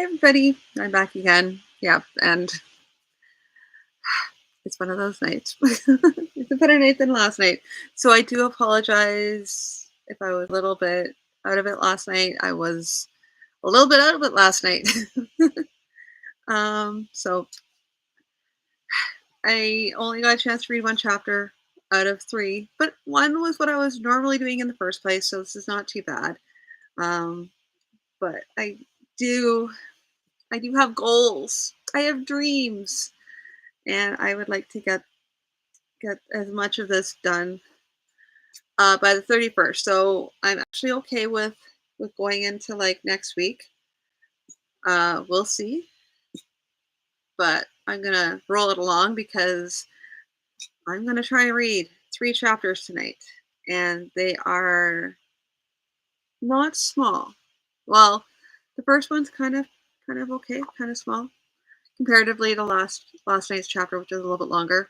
Hi, everybody. I'm back again. Yeah, and it's one of those nights. It's a better night than last night. So I do apologize if I was a little bit out of it last night. I was a little bit out of it last night. So I only got a chance to read one chapter out of three, but one was what I was normally doing in the first place, so this is not too bad. Um, but do, I do have goals. I have dreams, and I would like to get as much of this done by the 31st. So I'm actually okay with going into like next week. We'll see, but I'm gonna roll it along because I'm gonna try and read three chapters tonight, and they are not small. Well, the first one's kind of okay, kind of small comparatively to last night's chapter, which is a little bit longer.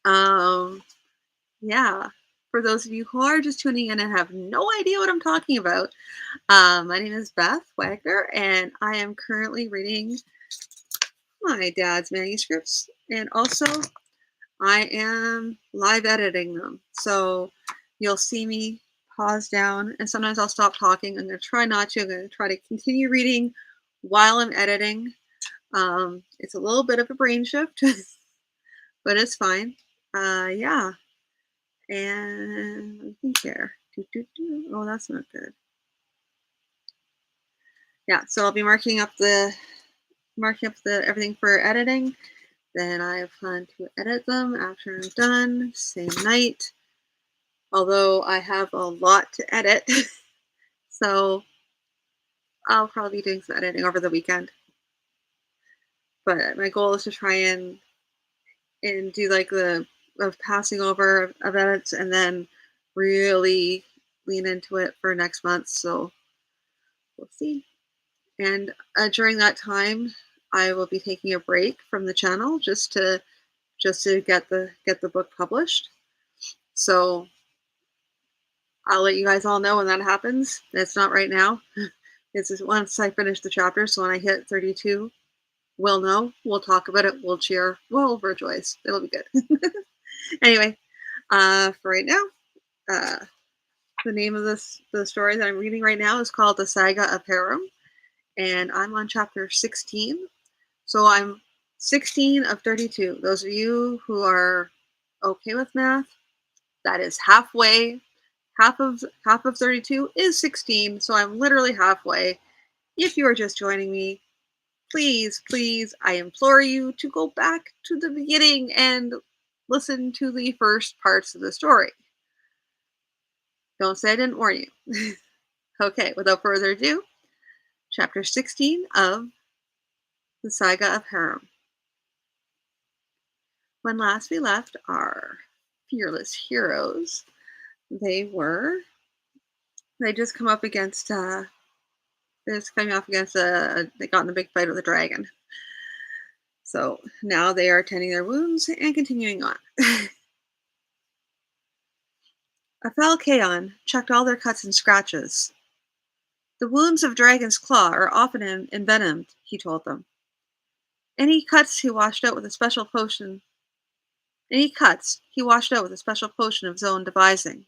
Um, yeah. For those of you who are just tuning in and have no idea what I'm talking about, my name is Beth Wagner, and I am currently reading my dad's manuscripts, and also I am live editing them. So you'll see me pause down, and sometimes I'll stop talking. I'm going to try not to. I'm going to try to continue reading while I'm editing. It's a little bit of a brain shift, but it's fine. Yeah. And let me think here. Oh, that's not good. Yeah, so I'll be marking up the everything for editing. Then I plan to edit them after I'm done, same night. Although I have a lot to edit, so I'll probably be doing some editing over the weekend. But my goal is to try and do like the of passing over of edits and then really lean into it for next month. So we'll see. And during that time, I will be taking a break from the channel just to get the book published. So I'll let you guys all know when that happens. It's not right now. It's just once I finish the chapter. So when I hit 32, we'll know. We'll talk about it. We'll cheer. We'll rejoice. It'll be good. Anyway, for right now, the name of the story that I'm reading right now is called The Saga of Haram, and I'm on chapter 16. So I'm 16 of 32. Those of you who are okay with math, that is halfway. Half of 32 is 16, so I'm literally halfway. If you are just joining me, please, please, I implore you to go back to the beginning and listen to the first parts of the story. Don't say I didn't warn you. Okay, without further ado, chapter 16 of the Saga of Haram. When last we left our fearless heroes, they just come up against they're just coming off against they got in a big fight with a dragon. So now they are tending their wounds and continuing on. Afalcaon checked all their cuts and scratches. The wounds of dragon's claw are often envenomed, he told them. Any cuts he washed out with a special potion of his own devising.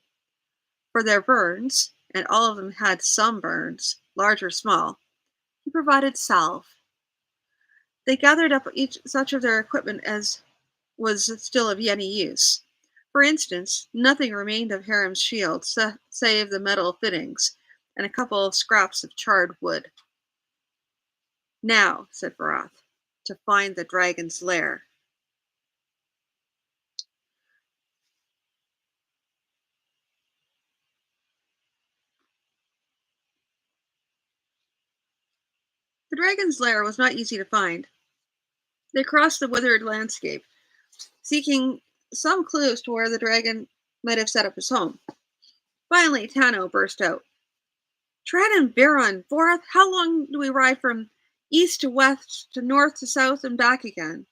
For their burns, and all of them had some burns, large or small, he provided salve. They gathered up each such of their equipment as was still of any use. For instance, nothing remained of Haram's shield save the metal fittings and a couple of scraps of charred wood. Now, said Varath, to find the dragon's lair. The dragon's lair was not easy to find. They crossed the withered landscape, seeking some clue as to where the dragon might have set up his home. Finally, Tano burst out. Trannon, Baron, Vorath, how long do we ride from east to west to north to south and back again?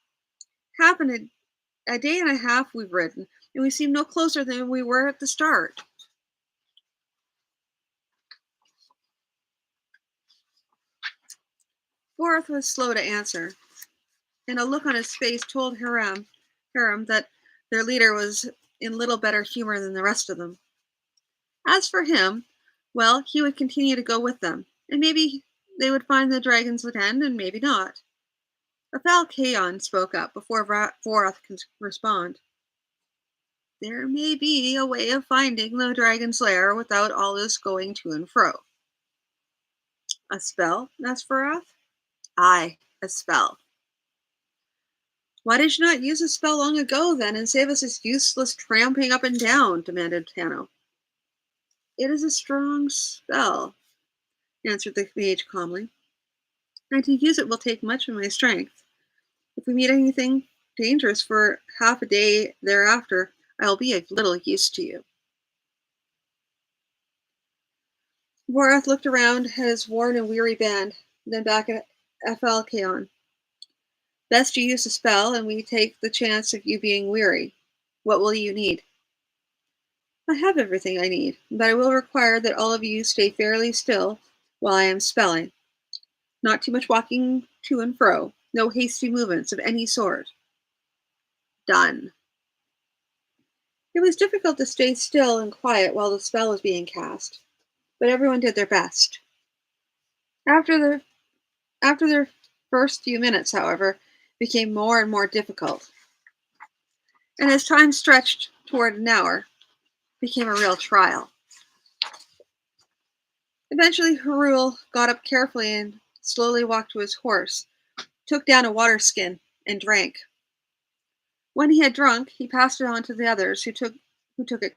A day and a half we've ridden, and we seem no closer than we were at the start. Borth was slow to answer, and a look on his face told Haram that their leader was in little better humor than the rest of them. As for him, well, he would continue to go with them, and maybe they would find the dragon's den, and maybe not. Athal Kaon spoke up before Vorath could respond. There may be a way of finding the dragon's lair without all this going to and fro. A spell? Asked Vorath. Aye, a spell. Why did you not use a spell long ago, then, and save us this useless tramping up and down? Demanded Tano. It is a strong spell, answered the mage calmly, and to use it will take much of my strength. If we meet anything dangerous for half a day thereafter, I will be of little use to you. Vorath looked around at his worn and weary band, then back at Athal Kaon. Best you use a spell, and we take the chance of you being weary. What will you need? I have everything I need, but I will require that all of you stay fairly still while I am spelling. Not too much walking to and fro, no hasty movements of any sort. Done. It was difficult to stay still and quiet while the spell was being cast, but everyone did their best. After their first few minutes, however, became more and more difficult, and as time stretched toward an hour, became a real trial. Eventually, Harul got up carefully and slowly walked to his horse, took down a water skin, and drank. When he had drunk, he passed it on to the others, who took it.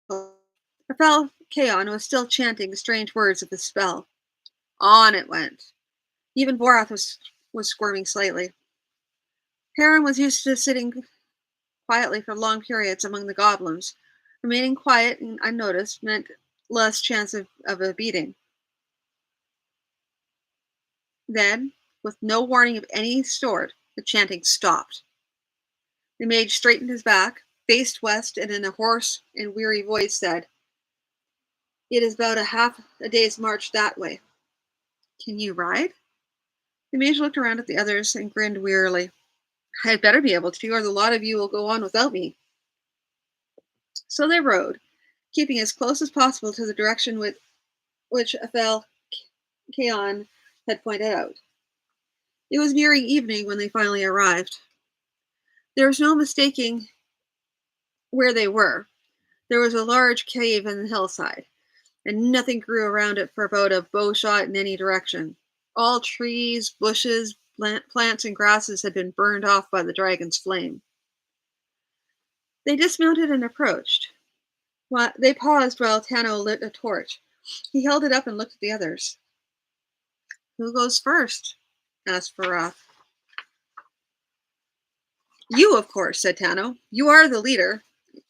Athal Kaon was still chanting the strange words of the spell. On it went. Even Vorath was squirming slightly. Haran was used to sitting quietly for long periods among the goblins. Remaining quiet and unnoticed meant less chance of a beating. Then, with no warning of any sort, the chanting stopped. The mage straightened his back, faced west, and in a hoarse and weary voice said, It is about half a day's march that way. Can you ride? The mage looked around at the others and grinned wearily. I'd better be able to, or the lot of you will go on without me. So they rode, keeping as close as possible to the direction which Athal Kaon had pointed out. It was nearing evening when they finally arrived. There was no mistaking where they were. There was a large cave in the hillside, and nothing grew around it for about a bow shot in any direction. All trees, bushes, plants, and grasses had been burned off by the dragon's flame. They dismounted and approached. They paused while Tano lit a torch. He held it up and looked at the others. Who goes first? Asked Vorath. You, of course, said Tano. You are the leader.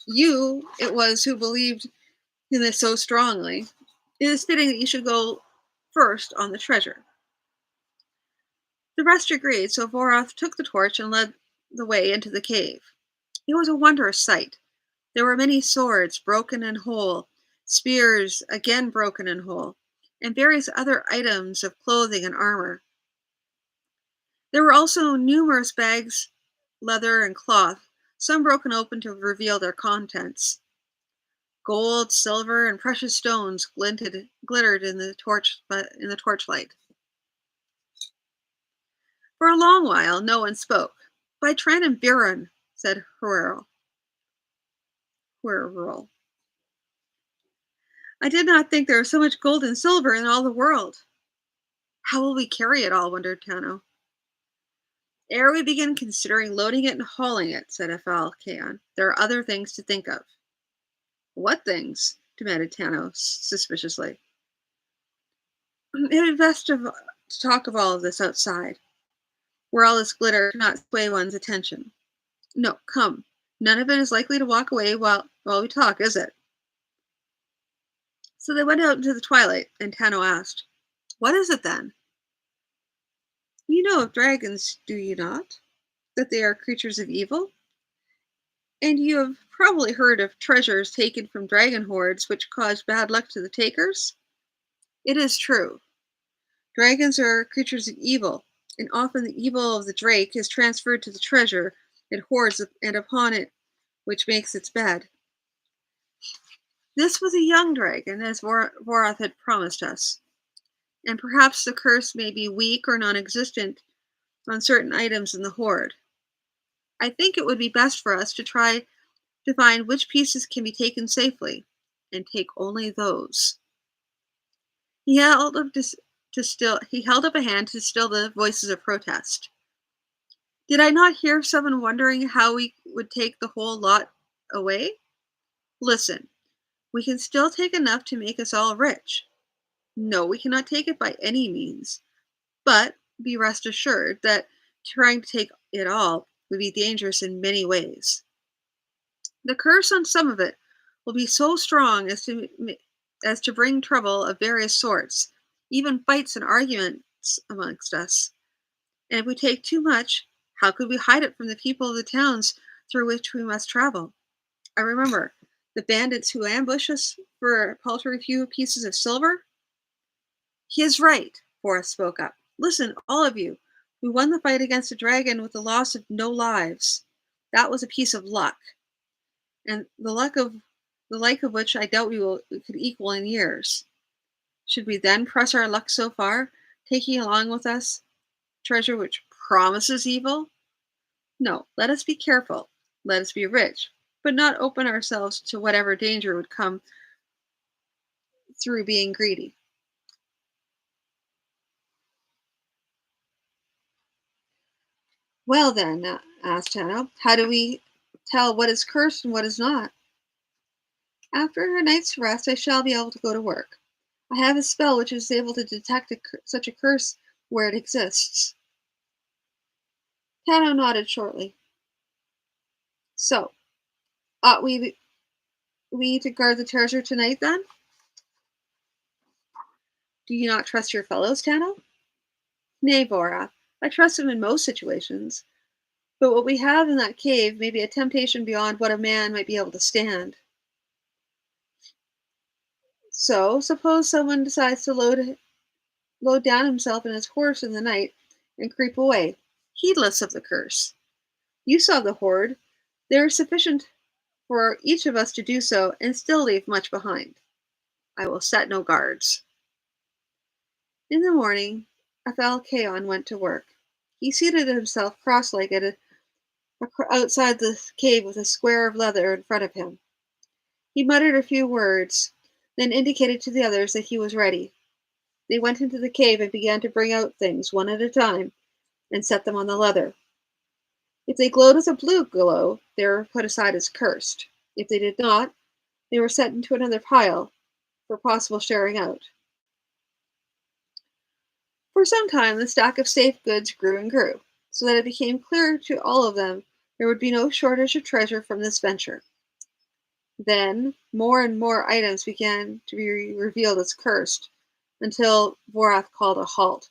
You it was who believed in this so strongly. It is fitting that you should go first on the treasure. The rest agreed, so Vorath took the torch and led the way into the cave. It was a wondrous sight. There were many swords, broken and whole, spears, again broken and whole, and various other items of clothing and armor. There were also numerous bags, leather, and cloth, some broken open to reveal their contents. Gold, silver, and precious stones glittered in the torchlight. For a long while, no one spoke. By Tran and Biron, said Huerl. I did not think there was so much gold and silver in all the world. How will we carry it all, wondered Tano. Ere we begin considering loading it and hauling it, said Athal Kaon, there are other things to think of. What things? Demanded Tano suspiciously. It would be best to talk of all of this outside, where all this glitter cannot sway one's attention. No, come. None of it is likely to walk away while we talk, is it? So they went out into the twilight, and Tano asked, What is it then? You know of dragons, do you not? That they are creatures of evil? And you have probably heard of treasures taken from dragon hoards which caused bad luck to the takers? It is true. Dragons are creatures of evil, and often the evil of the drake is transferred to the treasure it hoards and upon it, which makes its bed. This was a young dragon, as Vorath had promised us, and perhaps the curse may be weak or non existent on certain items in the hoard. I think it would be best for us to try to find which pieces can be taken safely, and take only those. He held up he held up a hand to still the voices of protest. Did I not hear someone wondering how we would take the whole lot away? Listen, we can still take enough to make us all rich. No, we cannot take it by any means, but be rest assured that trying to take it all would be dangerous in many ways. The curse on some of it will be so strong as to bring trouble of various sorts, even fights and arguments amongst us. And if we take too much, how could we hide it from the people of the towns through which we must travel? I remember the bandits who ambush us for a paltry few pieces of silver. He is right, Forrest spoke up. Listen, all of you. We won the fight against the dragon with the loss of no lives. That was a piece of luck, and the like of which I doubt we could equal in years. Should we then press our luck so far, taking along with us treasure which promises evil? No, let us be careful. Let us be rich, but not open ourselves to whatever danger would come through being greedy. Well, then, asked Hanno, how do we tell what is cursed and what is not? After a night's rest, I shall be able to go to work. I have a spell which is able to detect such a curse where it exists. Hanno nodded shortly. So, ought we to guard the treasure tonight, then? Do you not trust your fellows, Tanno? Nay, Vora, I trust them in most situations, but what we have in that cave may be a temptation beyond what a man might be able to stand. So, suppose someone decides to load down himself and his horse in the night and creep away, heedless of the curse. You saw the hoard. There is sufficient for each of us to do so and still leave much behind. I will set no guards. In the morning, Aphalcaon went to work. He seated himself cross-legged outside the cave with a square of leather in front of him. He muttered a few words, then indicated to the others that he was ready. They went into the cave and began to bring out things one at a time and set them on the leather. If they glowed with a blue glow, they were put aside as cursed. If they did not, they were set into another pile for possible sharing out. For some time, the stack of safe goods grew and grew, so that it became clear to all of them there would be no shortage of treasure from this venture. Then, more and more items began to be revealed as cursed, until Vorath called a halt.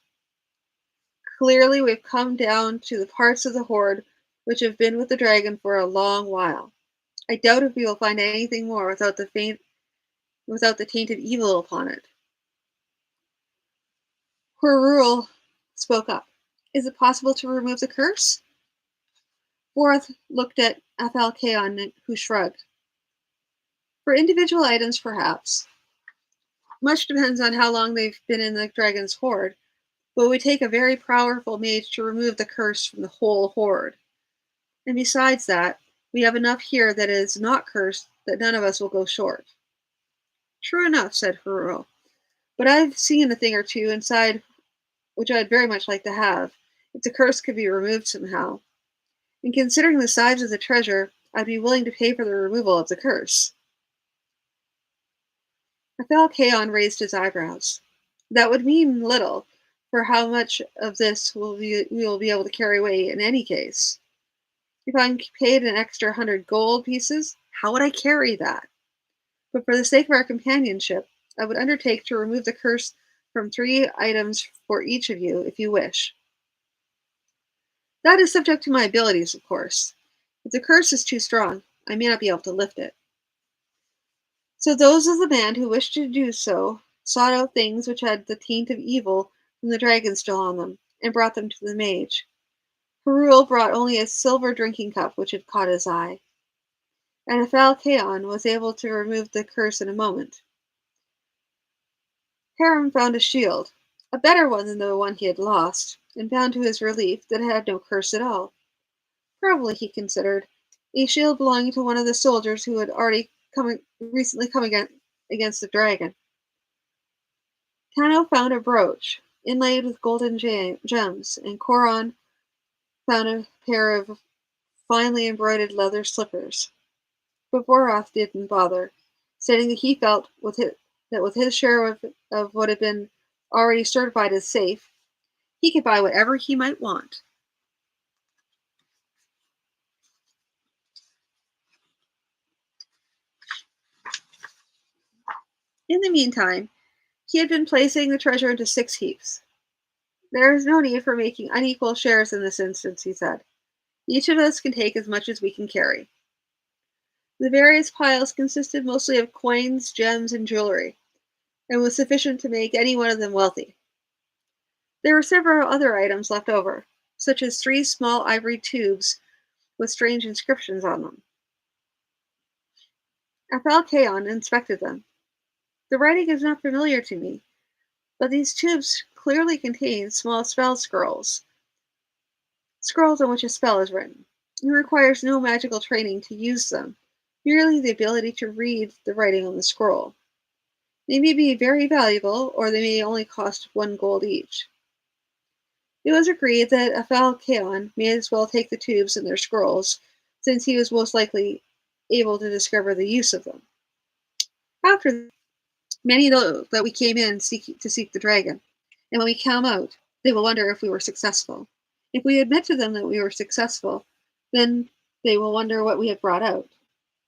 Clearly, we've come down to the parts of the hoard which have been with the dragon for a long while. I doubt if we will find anything more without the tainted evil upon it. Horurul spoke up. Is it possible to remove the curse? Vorath looked at Aphalcaon, who shrugged. For individual items, perhaps. Much depends on how long they've been in the dragon's hoard, but it would take a very powerful mage to remove the curse from the whole hoard. And besides that, we have enough here that is not cursed that none of us will go short. True enough, said Horurul, but I've seen a thing or two inside which I'd very much like to have, if the curse could be removed somehow. And considering the size of the treasure, I'd be willing to pay for the removal of the curse. Aphalcaon raised his eyebrows. That would mean little, for how much of this we will be able to carry away in any case. If I'm paid an extra 100 gold pieces, how would I carry that? But for the sake of our companionship, I would undertake to remove the curse from 3 items for each of you, if you wish. That is subject to my abilities, of course. If the curse is too strong, I may not be able to lift it. So those of the band who wished to do so sought out things which had the taint of evil from the dragon still on them, and brought them to the mage. Harul brought only a silver drinking cup which had caught his eye, and Afalcaon was able to remove the curse in a moment. Haram found a shield, a better one than the one he had lost, and found to his relief that it had no curse at all. Probably, he considered, a shield belonging to one of the soldiers who had recently come against the dragon. Tano found a brooch, inlaid with golden gems, and Coron found a pair of finely embroidered leather slippers. But Vorath didn't bother, stating that he felt that with his share of what had been already certified as safe, he could buy whatever he might want. In the meantime, he had been placing the treasure into 6 heaps. There is no need for making unequal shares in this instance, he said. Each of us can take as much as we can carry. The various piles consisted mostly of coins, gems, and jewelry, and was sufficient to make any one of them wealthy. There were several other items left over, such as 3 small ivory tubes with strange inscriptions on them. Afalcaon inspected them. The writing is not familiar to me, but these tubes clearly contain small spell scrolls on which a spell is written. It requires no magical training to use them, merely the ability to read the writing on the scroll. They may be very valuable, or they may only cost 1 gold each. It was agreed that Afalcaon may as well take the tubes and their scrolls, since he was most likely able to discover the use of them. After many know that we came in to seek the dragon, and when we come out, they will wonder if we were successful. If we admit to them that we were successful, then they will wonder what we have brought out.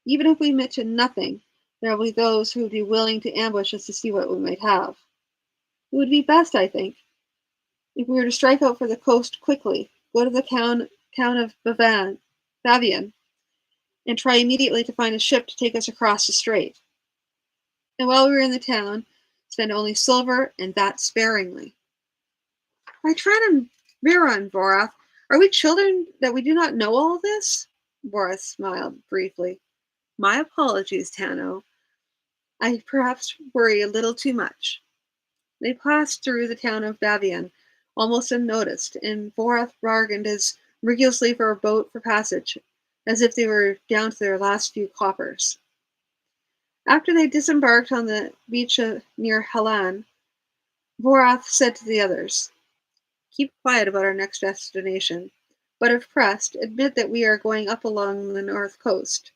Even if we admit to nothing, there will be those who would be willing to ambush us to see what we might have. It would be best, I think, if we were to strike out for the coast quickly, go to the town of Bavian, and try immediately to find a ship to take us across the strait. And while we were in the town, spend only silver, and that sparingly. By Tran Miron, Vorath, are we children that we do not know all this? Vorath smiled briefly. My apologies, Tano. I perhaps worry a little too much. They passed through the town of Bavian, almost unnoticed, and Vorath bargained as rigorously for a boat for passage, as if they were down to their last few coppers. After they disembarked on the beach near Helan, Vorath said to the others, Keep quiet about our next destination, but if pressed, admit that we are going up along the north coast.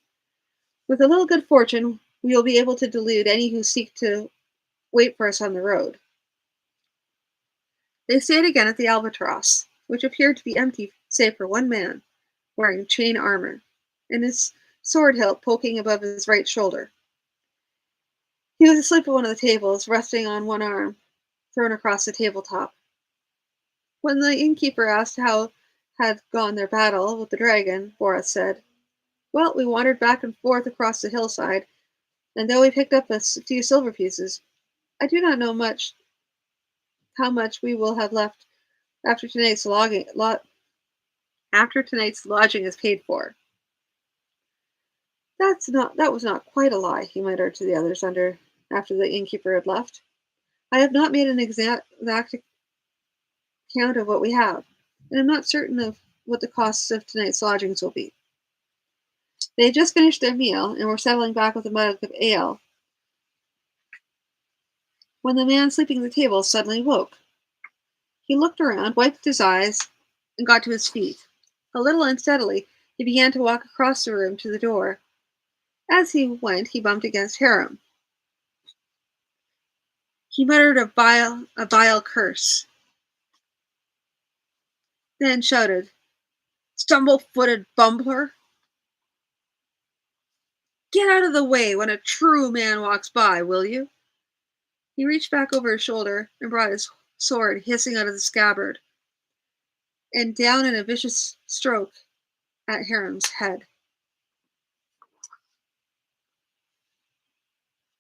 With a little good fortune, we will be able to delude any who seek to wait for us on the road. They stayed again at the Albatross, which appeared to be empty save for 1 man, wearing chain armor, and his sword hilt poking above his right shoulder. He was asleep at one of the tables, resting on one arm, thrown across the tabletop. When the innkeeper asked how had gone their battle with the dragon, Boris said, Well, we wandered back and forth across the hillside, and though we picked up a few silver pieces, I do not know how much we will have left after tonight's lodging is paid for. That was not quite a lie, he muttered to the others after the innkeeper had left. I have not made an exact count of what we have, and I'm not certain of what the costs of tonight's lodgings will be. They had just finished their meal and were settling back with a mug of ale when the man sleeping at the table suddenly woke. He looked around, wiped his eyes, and got to his feet. A little unsteadily, he began to walk across the room to the door. As he went, he bumped against Haram. He muttered a vile curse, then shouted, Stumble-footed bumbler! Get out of the way when a true man walks by, will you? He reached back over his shoulder and brought his sword hissing out of the scabbard, and down in a vicious stroke at Haram's head.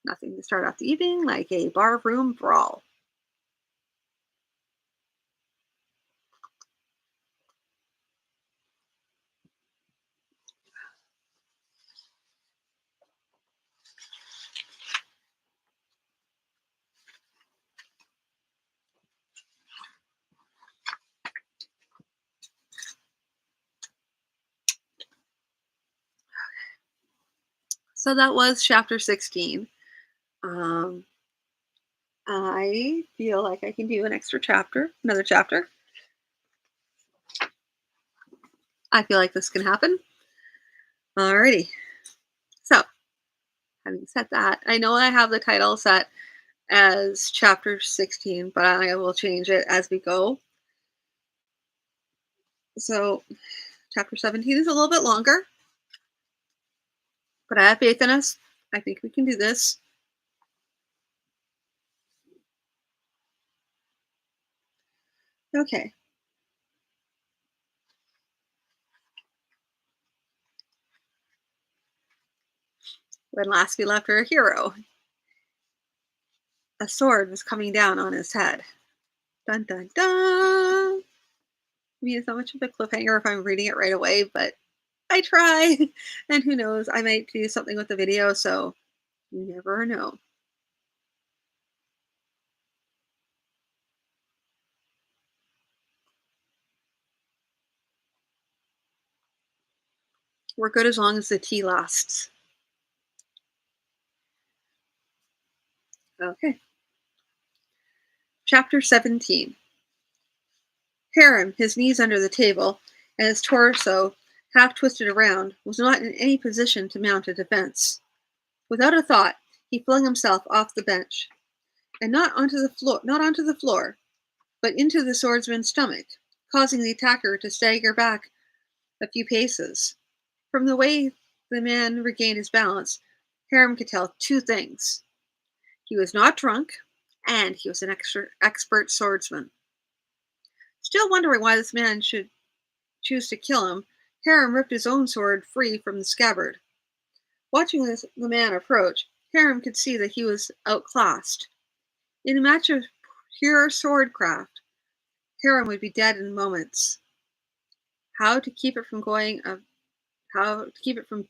Nothing to start off the evening like a barroom brawl. So that was chapter 16. Um, I feel like I can do an extra chapter, another chapter. I feel like this can happen. Alrighty. So, having said that, I know I have the title set as chapter 16, but I will change it as we go. So, chapter 17 is a little bit longer, but I have faith in us. I think we can do this. Okay. When last we left our hero, a sword was coming down on his head. Dun dun dun! I mean, it's not much of a cliffhanger if I'm reading it right away, but I try. And who knows, I might do something with the video, so you never know. We're good as long as the tea lasts. Okay. Chapter 17. Haram, his knees under the table, and his torso half twisted around, was not in any position to mount a defense. Without a thought, he flung himself off the bench, and not onto the floor, but into the swordsman's stomach, causing the attacker to stagger back a few paces. From the way the man regained his balance, Haram could tell two things. He was not drunk, and he was an expert swordsman. Still wondering why this man should choose to kill him, Haram ripped his own sword free from the scabbard. Watching the man approach, Haram could see that he was outclassed. In a match of pure swordcraft, Haram would be dead in moments. How to keep it from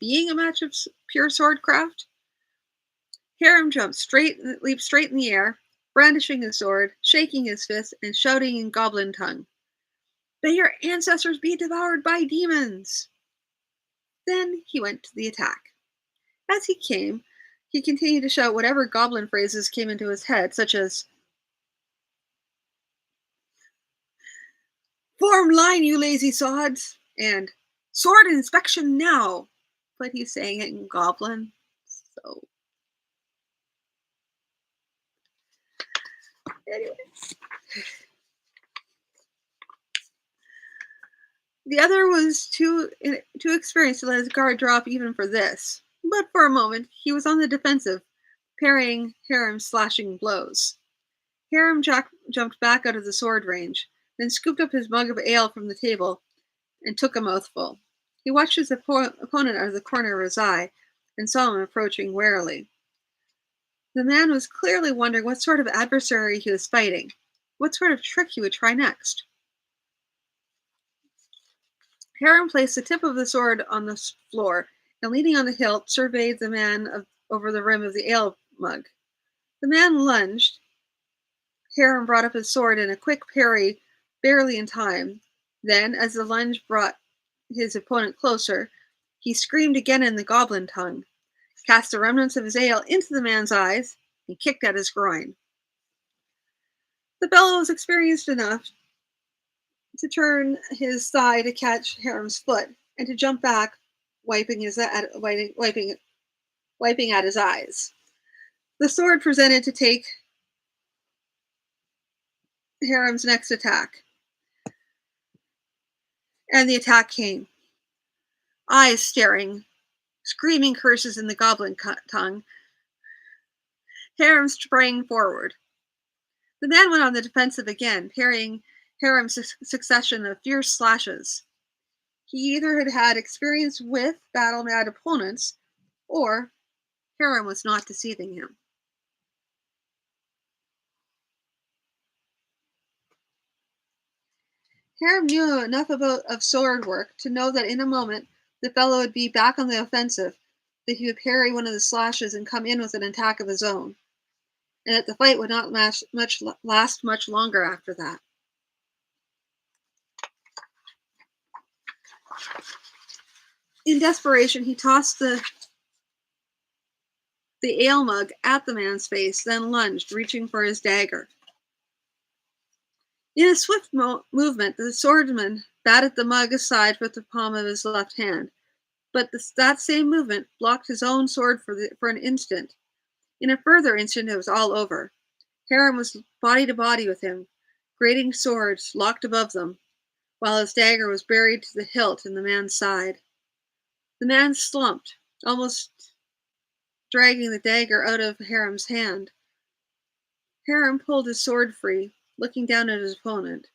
being a match of pure swordcraft? Haram leaped straight in the air, brandishing his sword, shaking his fist, and shouting in goblin tongue, "May your ancestors be devoured by demons!" Then he went to the attack. As he came, he continued to shout whatever goblin phrases came into his head, such as, "Form line, you lazy sods!" and "Sword inspection now!" But he's saying it in goblin, so. Anyways. The other was too experienced to let his guard drop even for this. But for a moment, he was on the defensive, parrying Haram's slashing blows. Haram jumped back out of the sword range, then scooped up his mug of ale from the table and took a mouthful. He watched his opponent out of the corner of his eye and saw him approaching warily. The man was clearly wondering what sort of adversary he was fighting, what sort of trick he would try next. Haram placed the tip of the sword on the floor and, leaning on the hilt, surveyed the man over the rim of the ale mug. The man lunged. Haram brought up his sword in a quick parry, barely in time. Then, as the lunge brought his opponent closer, he screamed again in the goblin tongue, cast the remnants of his ale into the man's eyes, and kicked at his groin. The fellow was experienced enough to turn his thigh to catch Haram's foot and to jump back, wiping at his eyes. The sword presented to take Haram's next attack, and the attack came. Eyes staring, screaming curses in the goblin tongue, Haram sprang forward. The man went on the defensive again, parrying Haram's succession of fierce slashes. He either had experience with battle-mad opponents, or Haram was not deceiving him. Haram knew enough of sword work to know that in a moment the fellow would be back on the offensive, that he would parry one of the slashes and come in with an attack of his own, and that the fight would not last much longer after that. In desperation, he tossed the the ale mug at the man's face, then lunged, reaching for his dagger. In a swift movement, the swordsman batted the mug aside with the palm of his left hand, but that same movement blocked his own sword for an instant. In a further instant, it was all over. Haram was body to body with him, grating swords locked above them, while his dagger was buried to the hilt in the man's side. The man slumped, almost dragging the dagger out of Haram's hand. Haram pulled his sword free, looking down at his opponent.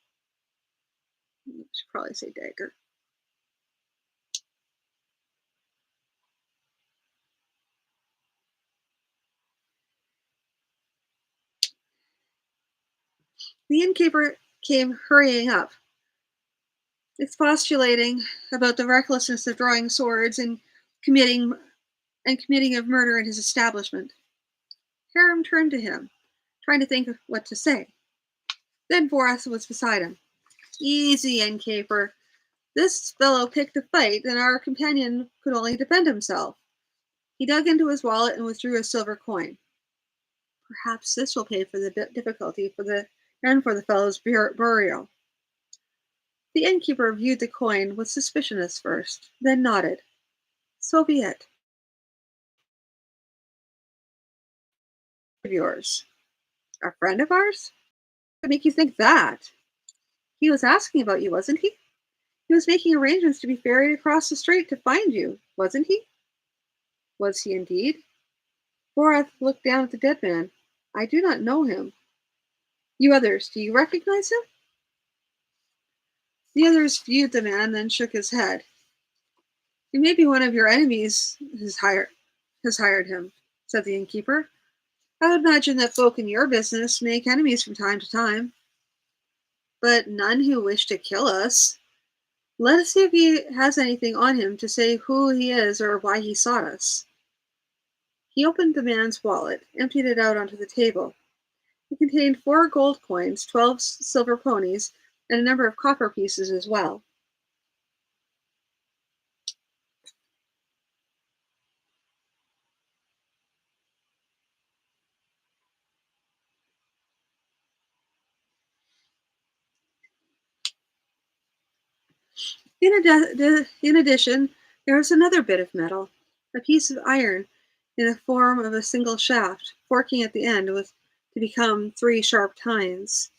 I should probably say dagger. The innkeeper came hurrying up, expostulating about the recklessness of drawing swords and committing of murder in his establishment. Haram turned to him, trying to think of what to say. Then Borath was beside him. Easy, innkeeper. This fellow picked a fight, and our companion could only defend himself. He dug into his wallet and withdrew a silver coin. Perhaps this will pay for the difficulty for the fellow's burial. The innkeeper viewed the coin with suspicion at first, then nodded. So be it. Of yours. A friend of ours? What make you think that? He was asking about you, wasn't he? He was making arrangements to be ferried across the strait to find you, wasn't he? Was he indeed? Borath looked down at the dead man. I do not know him. You others, do you recognize him? The others viewed the man, then shook his head. It may be one of your enemies has hired him, said the innkeeper. I would imagine that folk in your business make enemies from time to time. But none who wish to kill us. Let us see if he has anything on him to say who he is or why he sought us. He opened the man's wallet, emptied it out onto the table. It contained 4 gold coins, 12 silver ponies, and a number of copper pieces as well. In addition, there was another bit of metal, a piece of iron in the form of a single shaft, forking at the end to become 3 sharp tines.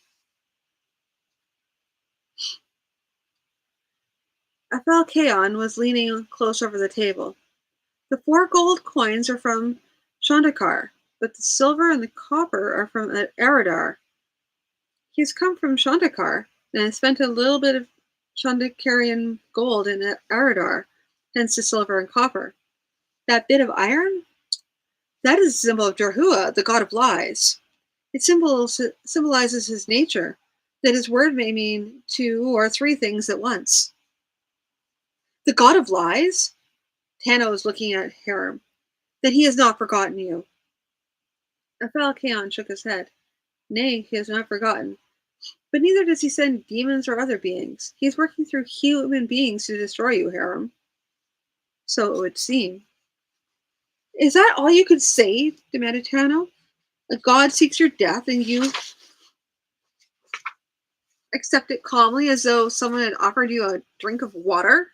Aphel was leaning close over the table. The 4 gold coins are from Shandakar, but the silver and the copper are from Aradar. He's come from Shandakar and has spent a little bit of Shandakarian gold in Aradar, hence the silver and copper. That bit of iron? That is a symbol of Jarhua, the god of lies. It symbolizes his nature, that his word may mean 2 or 3 things at once. The god of lies? Tano was looking at Haram. Then he has not forgotten you. Aphel shook his head. Nay, he has not forgotten. But neither does he send demons or other beings. He is working through human beings to destroy you, Haram. So it would seem. Is that all you could say? Demanded Tano. A god seeks your death and you accept it calmly as though someone had offered you a drink of water?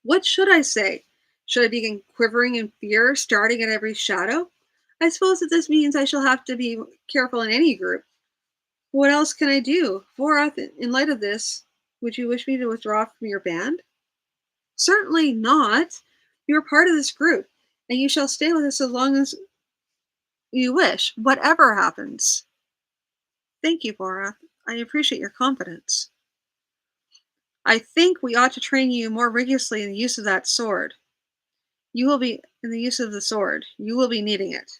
What should I say? Should I begin quivering in fear, starting at every shadow? I suppose that this means I shall have to be careful in any group. What else can I do? Vorath, in light of this, would you wish me to withdraw from your band? Certainly not. You are part of this group, and you shall stay with us as long as you wish, whatever happens. Thank you, Vorath. I appreciate your confidence. I think we ought to train you more rigorously in the use of that sword. You will be in the use of the sword. You will be needing it.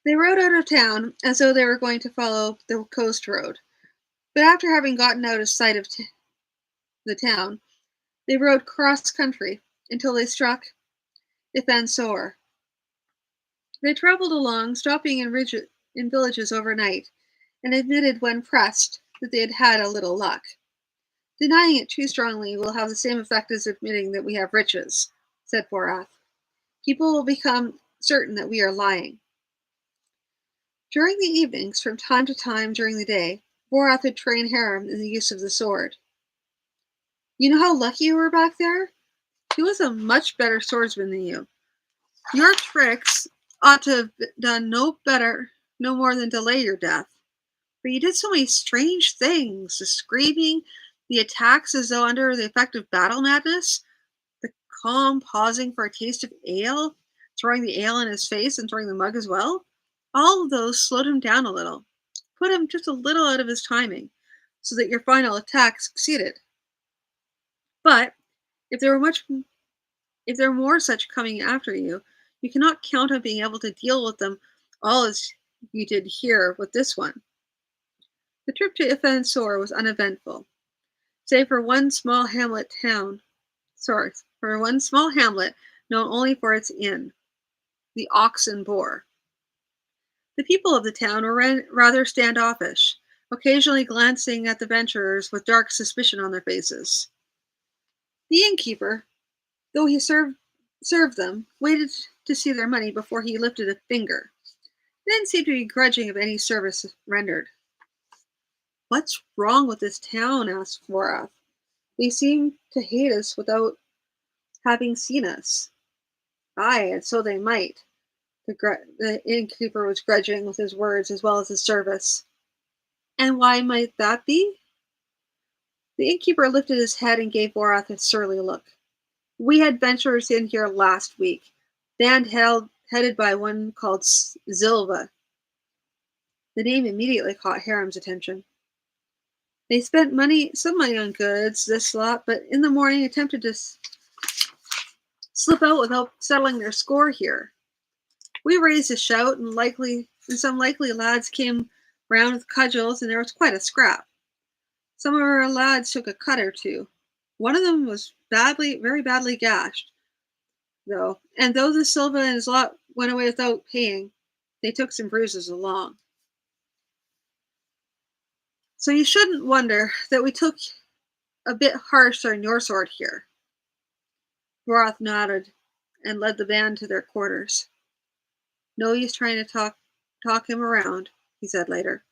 They rode out of town as though they were going to follow the coast road, but after having gotten out of sight of the town, they rode cross country until they struck Ifan. They traveled along, stopping in villages overnight, and admitted when pressed that they had had a little luck. Denying it too strongly will have the same effect as admitting that we have riches, said Borath. People will become certain that we are lying. During the evenings, from time to time during the day, Borath would train Haram in the use of the sword. You know how lucky you were back there? He was a much better swordsman than you. Your tricks ought to have done no more than delay your death. But you did so many strange things. The screaming, the attacks as though under the effect of battle madness, the calm pausing for a taste of ale, throwing the ale in his face and throwing the mug as well. All of those slowed him down a little, put him just a little out of his timing, so that your final attack succeeded. But if there were much if there were more such coming after you, you cannot count on being able to deal with them all as you did here with this one. The trip to Ifan was uneventful, save for one small hamlet for one small hamlet known only for its inn, the Ox and Boar. The people of the town were rather standoffish, occasionally glancing at the venturers with dark suspicion on their faces. The innkeeper, though he served them, waited to see their money before he lifted a finger. He didn't seem to be grudging of any service rendered. What's wrong with this town? Asked Vorath. They seem to hate us without having seen us. Aye, and so they might. The innkeeper was grudging with his words as well as his service. And why might that be? The innkeeper lifted his head and gave Vorath a surly look. We had venturers in here last week, band headed by one called Zilva. The name immediately caught Haram's attention. They spent some money on goods, this lot, but in the morning attempted to slip out without settling their score here. We raised a shout, and some likely lads came round with cudgels, and there was quite a scrap. Some of our lads took a cut or two. One of them was very badly gashed, though, and though the Silva and his lot went away without paying, they took some bruises along. So you shouldn't wonder that we took a bit harsh on your sword here. Vorath nodded and led the band to their quarters. No use trying to talk him around, he said later.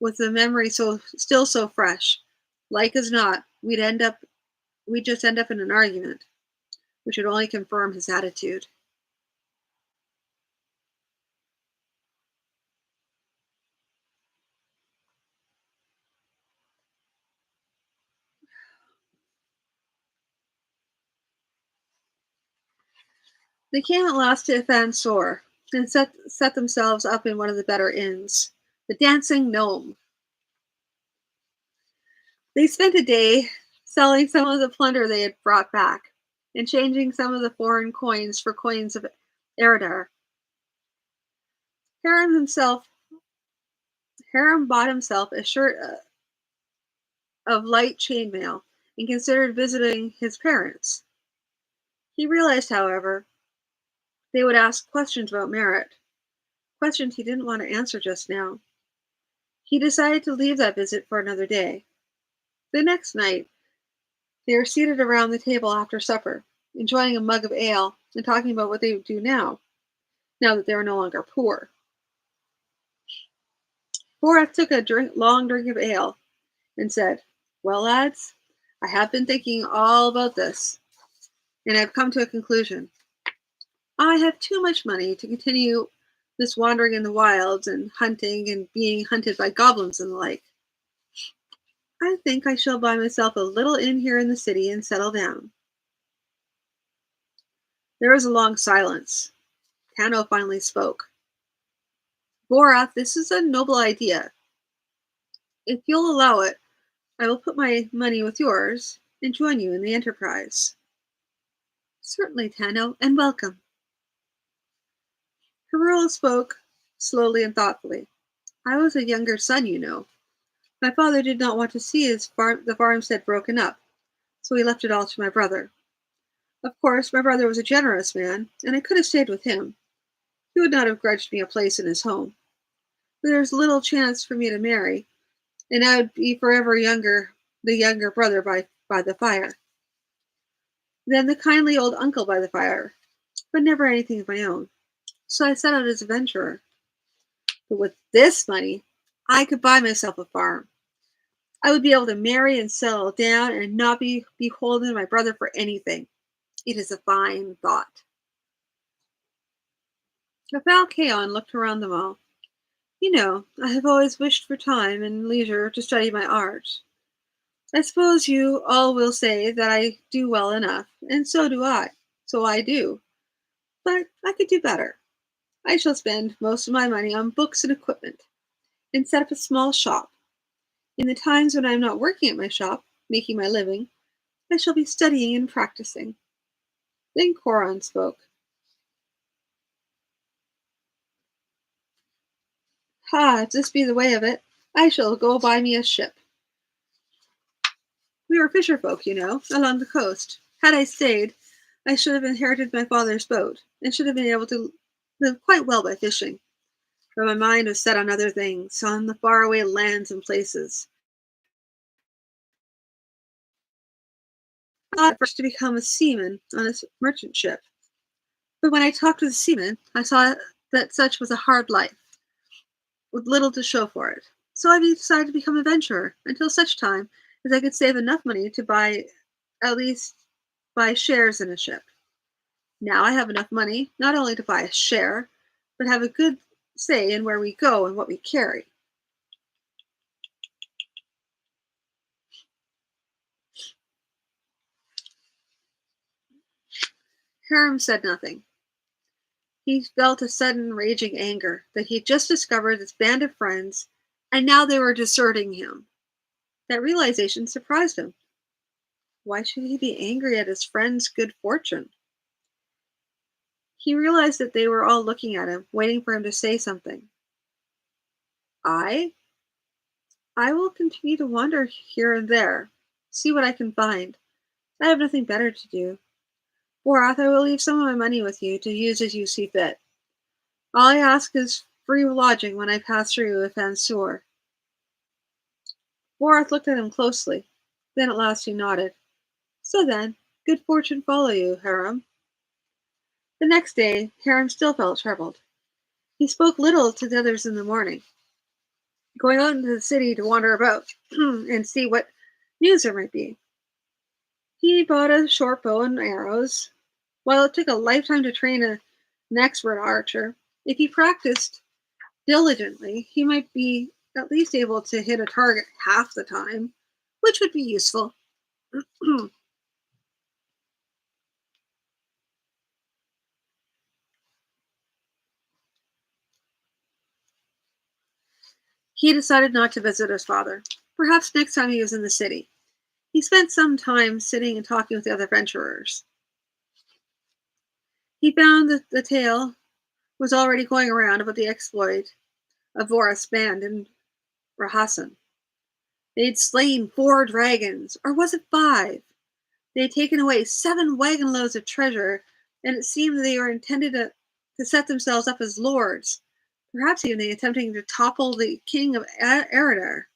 With the memory still so fresh, like as not, we'd just end up in an argument, which would only confirm his attitude. They came at last to Ifan and set themselves up in one of the better inns, the Dancing Gnome. They spent a day selling some of the plunder they had brought back and changing some of the foreign coins for coins of Eridar. Haram bought himself a shirt of light chainmail and considered visiting his parents. He realized, however, they would ask questions about Merritt, questions he didn't want to answer just now. He decided to leave that visit for another day. The next night, they were seated around the table after supper, enjoying a mug of ale and talking about what they would do now that they were no longer poor. Borath took a long drink of ale and said, Well, lads, I have been thinking all about this, and I've come to a conclusion. I have too much money to continue this wandering in the wilds and hunting and being hunted by goblins and the like. I think I shall buy myself a little inn here in the city and settle down. There was a long silence. Tano finally spoke. Borath, this is a noble idea. If you'll allow it, I will put my money with yours and join you in the enterprise. Certainly, Tano, and welcome. Harula spoke slowly and thoughtfully. I was a younger son, you know. My father did not want to see the farmstead broken up, so he left it all to my brother. Of course, my brother was a generous man, and I could have stayed with him. He would not have grudged me a place in his home. But there was little chance for me to marry, and I would be forever the younger brother by the fire. Then the kindly old uncle by the fire, but never anything of my own. So I set out as a venturer. But with this money, I could buy myself a farm. I would be able to marry and settle down and not be beholden to my brother for anything. It is a fine thought. Keon looked around them all. You know, I have always wished for time and leisure to study my art. I suppose you all will say that I do well enough, and so do I. So I do. But I could do better. I shall spend most of my money on books and equipment, and set up a small shop. In the times when I am not working at my shop, making my living, I shall be studying and practicing. Then Coron spoke. Ha, if this be the way of it, I shall go buy me a ship. We were fisher folk, you know, along the coast. Had I stayed, I should have inherited my father's boat, and should have been able to live quite well by fishing. But my mind was set on other things, on the faraway lands and places. I thought first to become a seaman on a merchant ship. But when I talked with the seamen, I saw that such was a hard life, with little to show for it. So I decided to become a venturer until such time as I could save enough money to at least buy shares in a ship. Now I have enough money not only to buy a share, but have a good say in where we go and what we carry. Haram said nothing. He felt a sudden raging anger that he had just discovered this band of friends, and now they were deserting him. That realization surprised him. Why should he be angry at his friend's good fortune? He realized that they were all looking at him, waiting for him to say something. I? I will continue to wander here and there, see what I can find. I have nothing better to do. Borath, I will leave some of my money with you to use as you see fit. All I ask is free lodging when I pass through Efansur. Borath looked at him closely. Then at last he nodded. So then, good fortune follow you, Haram. The next day, Haram still felt troubled. He spoke little to the others in the morning, going out into the city to wander about and see what news there might be. He bought a short bow and arrows. While it took a lifetime to train an expert archer, if he practiced diligently, he might be at least able to hit a target half the time, which would be useful. He decided not to visit his father. Perhaps next time he was in the city. He spent some time sitting and talking with the other venturers. He found that the tale was already going around about the exploit of Vora's band in Rahassan. They'd slain 4 dragons, or was it 5? They had taken away 7 wagon loads of treasure, and it seemed they were intended to set themselves up as lords, perhaps even attempting to topple the king of Eridar.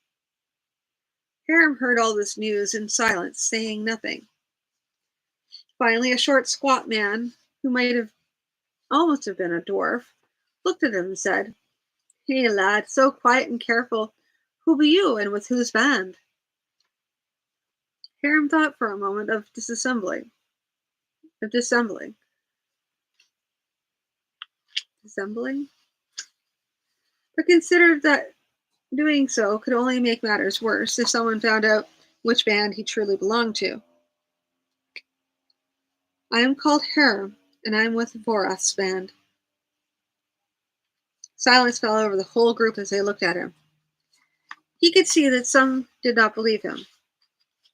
Haram heard all this news in silence, saying nothing. Finally, a short, squat man, who might have almost have been a dwarf, looked at him and said, Hey, lad, so quiet and careful. Who be you, and with whose band? Haram thought for a moment of dissembling. Dissembling? But considered that doing so could only make matters worse if someone found out which band he truly belonged to. I am called Haram, and I am with Vorath's band. Silence fell over the whole group as they looked at him. He could see that some did not believe him,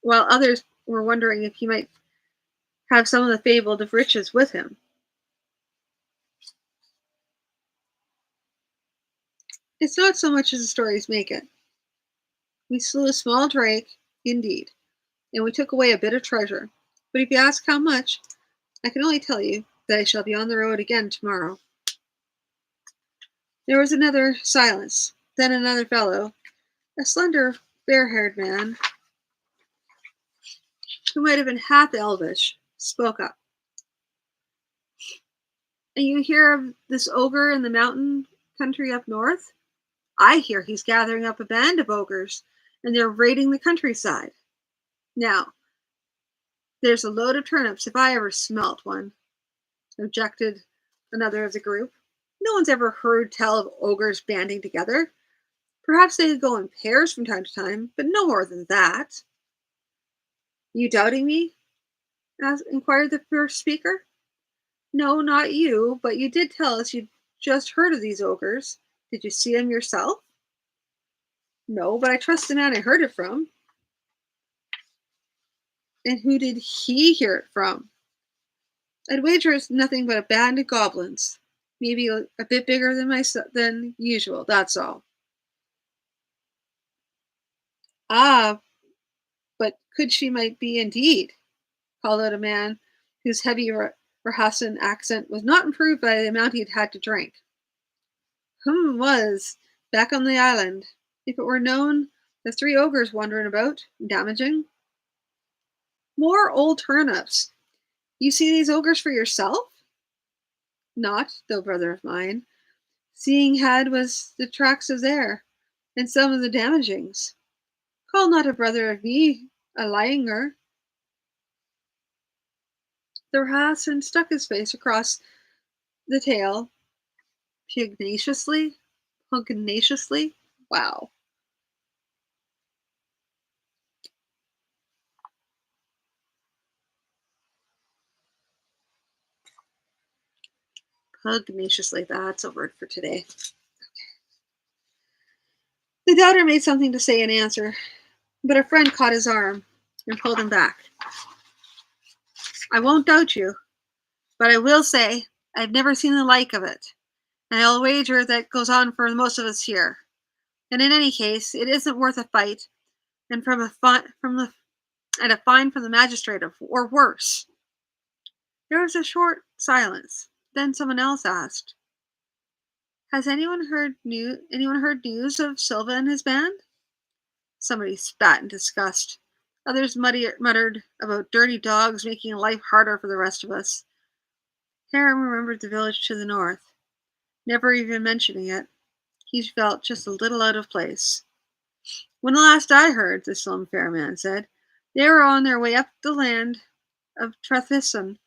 while others were wondering if he might have some of the fabled riches with him. It's not so much as the stories make it. We slew a small drake, indeed, and we took away a bit of treasure. But if you ask how much, I can only tell you that I shall be on the road again tomorrow. There was another silence. Then another fellow, a slender, fair-haired man, who might have been half elvish, spoke up. And you hear of this ogre in the mountain country up north? I hear he's gathering up a band of ogres, and they're raiding the countryside. Now, there's a load of turnips if I ever smelt one, objected another of the group. No one's ever heard tell of ogres banding together. Perhaps they go in pairs from time to time, but no more than that. You doubting me? Inquired the first speaker. No, not you, but you did tell us you'd just heard of these ogres. Did you see them yourself? No, but I trust the man I heard it from. And who did he hear it from? I'd wager it's nothing but a band of goblins. Maybe a bit bigger than usual, that's all. Ah, but could she might be indeed, called out a man whose heavy Rahassan accent was not improved by the amount he'd had to drink. Was, back on the island. If it were known, the three ogres wandering about, damaging. More old turnips. You see these ogres for yourself? Not, though brother of mine. Seeing had was the tracks of there, and some of the damagings. Call not a brother of me a lyinger. The Rahassan stuck his face across the tail pugnaciously. Wow. Pugnaciously, that's a word for today. The doubter made something to say in answer, but a friend caught his arm and pulled him back. I won't doubt you, but I will say I've never seen the like of it, and I'll wager that goes on for most of us here. And in any case, it isn't worth a fight, and and a fine from the magistrate, or worse. There was a short silence. Then someone else asked, "Has anyone heard news of Silva and his band?" Somebody spat in disgust. Others muttered about dirty dogs making life harder for the rest of us. Haram remembered the village to the north, never even mentioning it. He felt just a little out of place. When the last I heard, the slim fair man said, they were on their way up the land of Trethisian,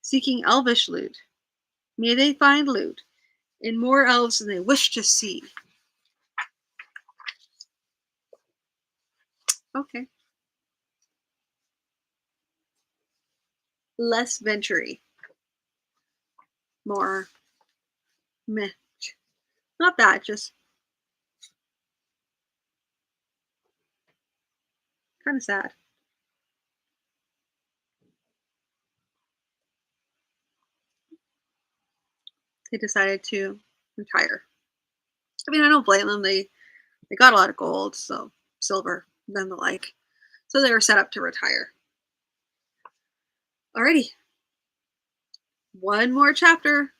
seeking elvish loot. May they find loot, in more elves than they wish to see. Okay. Less ventury. More meh. Not bad, just kind of sad. They decided to retire. I mean, I don't blame them. They got a lot of gold, so silver, then the like. So they were set up to retire. Alrighty. One more chapter.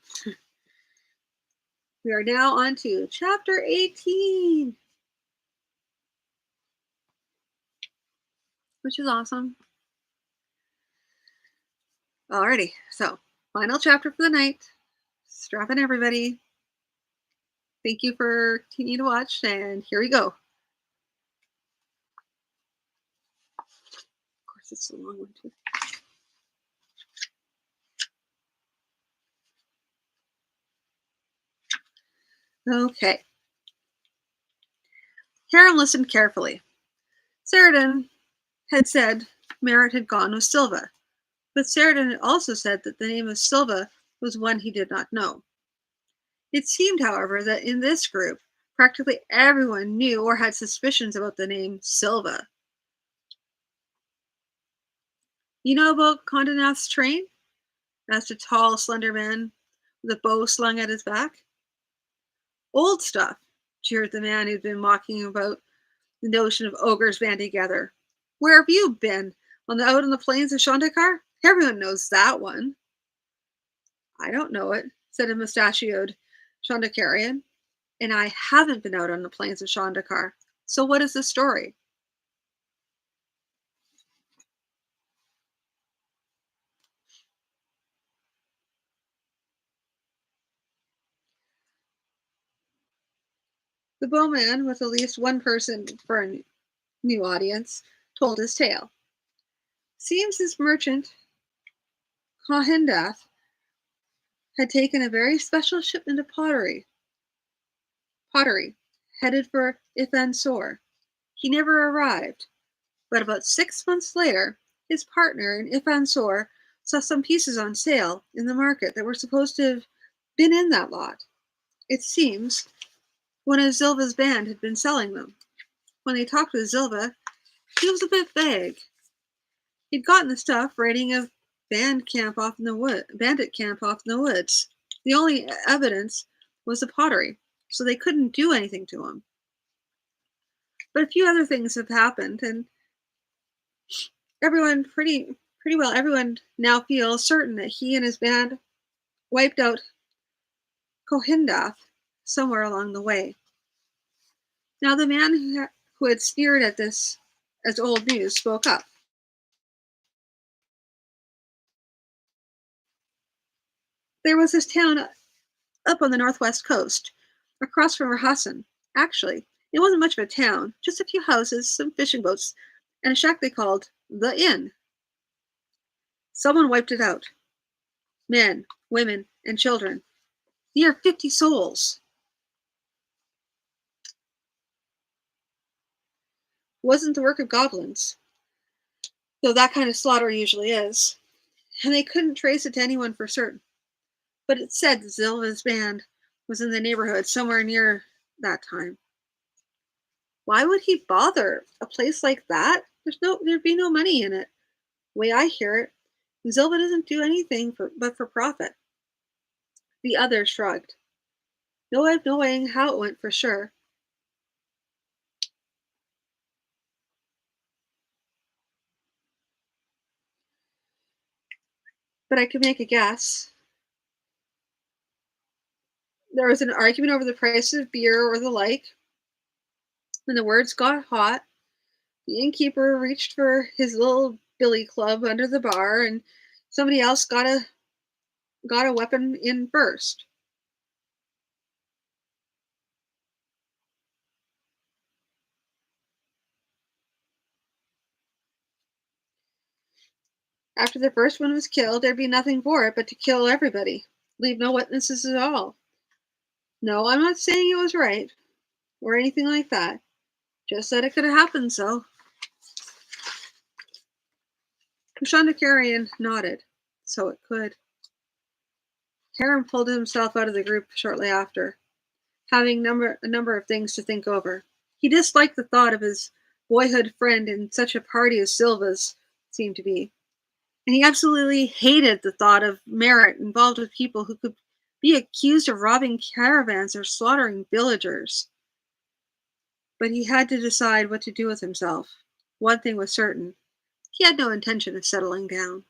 We are now on to chapter 18, which is awesome. Alrighty, so final chapter for the night. Strap in, everybody. Thank you for continuing to watch, and here we go. Of course, it's a long one, too. Okay. Haram listened carefully. Saradin had said Merritt had gone with Silva, but Saradin had also said that the name of Silva was one he did not know. It seemed, however, that in this group, practically everyone knew or had suspicions about the name Silva. You know about Condé train? Asked a tall, slender man with a bow slung at his back. Old stuff, jeered the man who'd been mocking about the notion of ogres band together. Where have you been? Out on the plains of Shandakar? Everyone knows that one. I don't know it, said a mustachioed Shandakarian, and I haven't been out on the plains of Shandakar. So what is the story? The bowman, with at least one person for a new audience, told his tale. Seems this merchant, Kohendath, had taken a very special shipment of pottery, headed for Ithansor. He never arrived, but about 6 months later, his partner in Ithansor saw some pieces on sale in the market that were supposed to have been in that lot. It seems one of Zilva's band had been selling them. When they talked with Zilva, he was a bit vague. He'd gotten the stuff raiding a bandit camp off in the woods. The only evidence was the pottery, so they couldn't do anything to him. But a few other things have happened, and everyone everyone now feels certain that he and his band wiped out Kohindath somewhere along the way. Now the man who had sneered at this as old news spoke up. There was this town up on the northwest coast, across from Rahassan. Actually, it wasn't much of a town, just a few houses, some fishing boats, and a shack they called the Inn. Someone wiped it out. Men, women, and children. Near 50 souls. It wasn't the work of goblins, though that kind of slaughter usually is, and they couldn't trace it to anyone for certain. But it said Zilva's band was in the neighborhood somewhere near that time. Why would he bother a place like that? There'd be no money in it. The way I hear it, Zilva doesn't do anything but for profit. The other shrugged. No way of knowing how it went for sure. But I could make a guess. There was an argument over the price of beer or the like. When the words got hot, the innkeeper reached for his little billy club under the bar, and somebody else got a weapon in first. After the first one was killed, there'd be nothing for it but to kill everybody, leave no witnesses at all. No, I'm not saying it was right or anything like that. Just that it could have happened so. Kushandakarian nodded. So it could. Haram pulled himself out of the group shortly after, having a number of things to think over. He disliked the thought of his boyhood friend in such a party as Silva's seemed to be. And he absolutely hated the thought of merit involved with people who could be accused of robbing caravans or slaughtering villagers. But he had to decide what to do with himself. One thing was certain. He had no intention of settling down.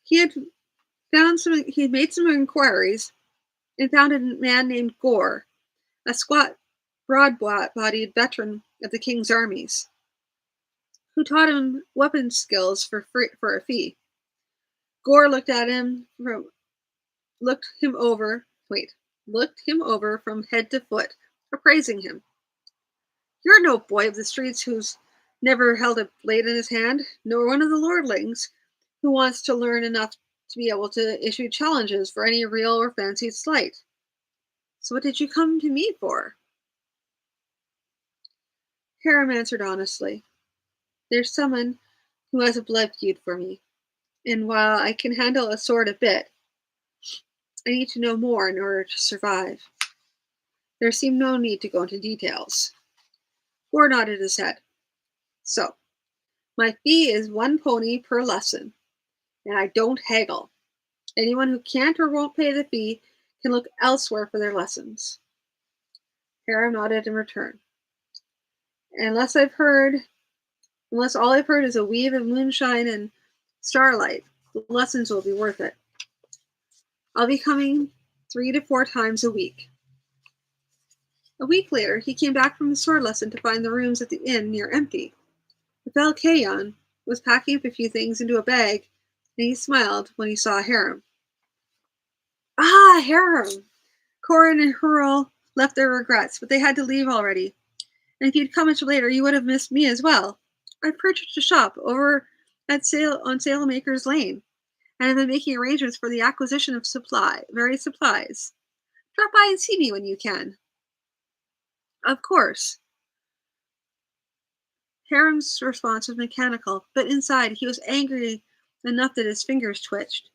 He had he had made some inquiries and found a man named Gore, a squat, broad-bodied veteran of the king's armies, who taught him weapon skills for a fee. Gore looked him over, looked him over from head to foot, appraising him. You're no boy of the streets who's never held a blade in his hand, nor one of the lordlings who wants to learn enough to be able to issue challenges for any real or fancied slight. So what did you come to me for? Haram answered honestly. There's someone who has a blood feud for me, and while I can handle a sword a bit, I need to know more in order to survive. There seemed no need to go into details. Gore nodded his head. So, my fee is 1 pony per lesson, and I don't haggle. Anyone who can't or won't pay the fee can look elsewhere for their lessons. Harem nodded in return. Unless all I've heard is a weave of moonshine and starlight, the lessons will be worth it. I'll be coming 3 to 4 times a week. A week later, he came back from the sword lesson to find the rooms at the inn near empty. The Valkayon was packing up a few things into a bag, and he smiled when he saw Harem. Ah, Harem! Corin and Hurl left their regrets, but they had to leave already. And if you'd come much later, you would have missed me as well. I purchased a shop over on Sailmaker's Lane, and I've been making arrangements for the acquisition of various supplies. Drop by and see me when you can. Of course. Harem's response was mechanical, but inside he was angry enough that his fingers twitched.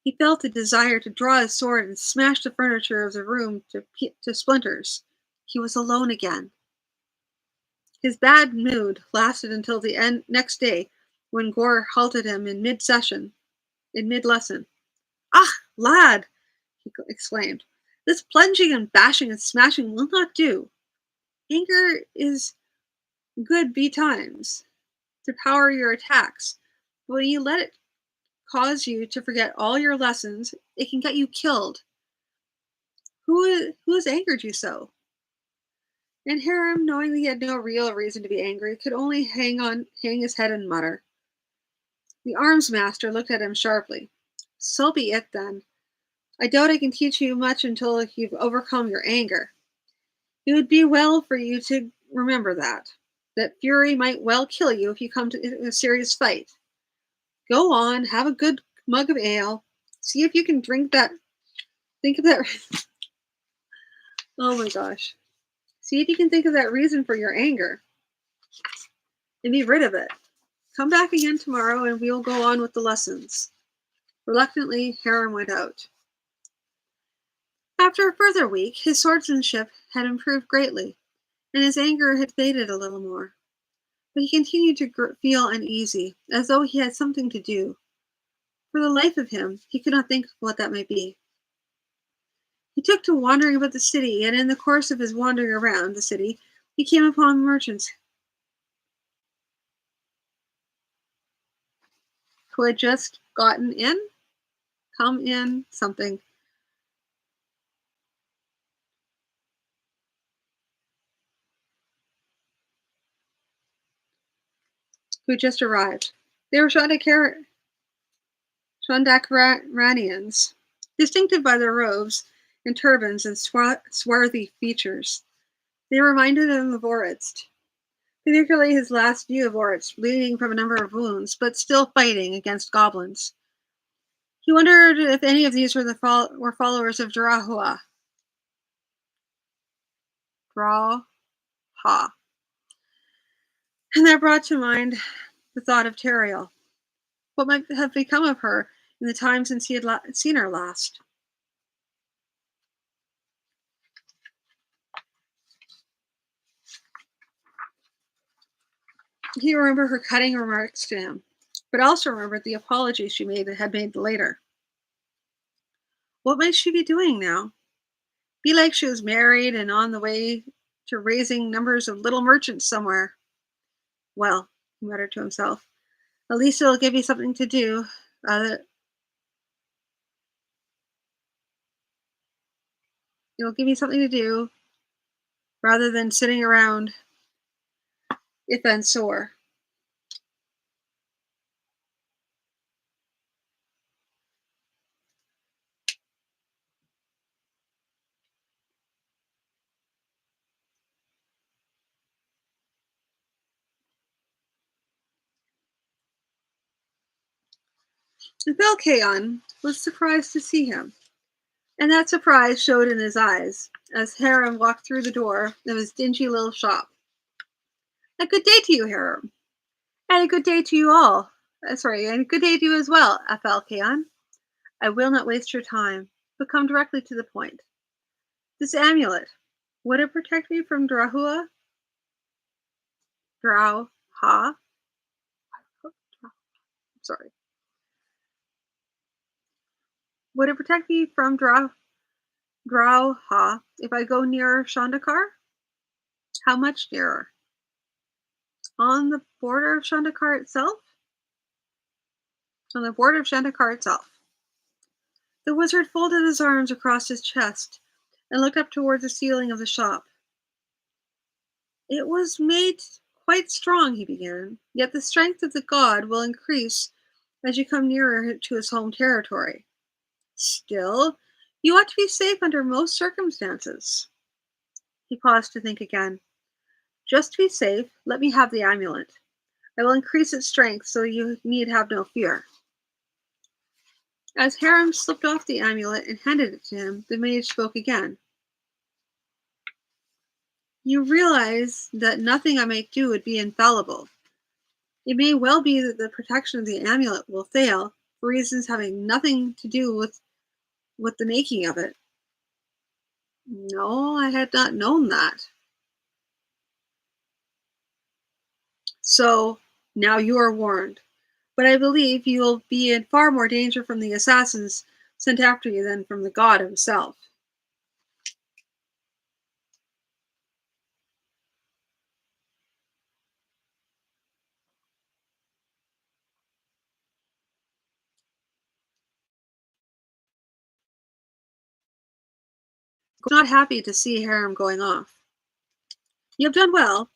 He felt a desire to draw his sword and smash the furniture of the room to splinters. He was alone again. His bad mood lasted until the next day, when Gore halted him in mid-lesson. Ah, lad, he exclaimed, this plunging and bashing and smashing will not do. Anger is good betimes to power your attacks, but when you let it cause you to forget all your lessons, it can get you killed. Who has angered you so? And Harem, knowing that he had no real reason to be angry, could only hang his head and mutter. The arms master looked at him sharply. So be it then. I doubt I can teach you much until you've overcome your anger. It would be well for you to remember that fury might well kill you if you come to a serious fight. Go on, have a good mug of ale. See if you can think of that. Oh my gosh. See if you can think of that reason for your anger and be rid of it. Come back again tomorrow and we'll go on with the lessons. Reluctantly, Harem went out. After a further week, his swordsmanship had improved greatly, and his anger had faded a little more. But he continued to feel uneasy, as though he had something to do. For the life of him, he could not think of what that might be. He took to wandering about the city, and in the course of his wandering around the city, he came upon merchants who had just come in, something. Who had just arrived. They were Shandakaranians, distinctive by their robes and turbans and swarthy features. They reminded him of Orist, particularly his last view of Orist, bleeding from a number of wounds, but still fighting against goblins. He wondered if any of these were followers of Drahua. And that brought to mind the thought of Teriel. What might have become of her in the time since he had seen her last? He remembered her cutting remarks to him, but also remembered the apology she had made later. What might she be doing now? Be like she was married and on the way to raising numbers of little merchants somewhere. Well, he muttered to himself, at least it'll give me something to do. It'll give me something to do rather than sitting around if I'm sore. Velkaon was surprised to see him, and that surprise showed in his eyes as Harem walked through the door of his dingy little shop. A good day to you, Harem. And a good day to you all. And a good day to you as well, Velkaon. I will not waste your time, but come directly to the point. This amulet, Would it protect me from Drahua? Drow Ha? Sorry. Would it protect me from Drow Ha if I go near Shandakar? How much nearer? On the border of Shandakar itself? On the border of Shandakar itself. The wizard folded his arms across his chest and looked up towards the ceiling of the shop. It was made quite strong, he began, yet the strength of the god will increase as you come nearer to his home territory. Still, you ought to be safe under most circumstances. He paused to think again. Just to be safe, let me have the amulet. I will increase its strength so you need have no fear. As Haram slipped off the amulet and handed it to him, the mage spoke again. You realize that nothing I might do would be infallible. It may well be that the protection of the amulet will fail for reasons having nothing to do with the making of it. No, I had not known that. So now you are warned. But I believe you will be in far more danger from the assassins sent after you than from the god himself. I'm not happy to see Harem going off. You have done well,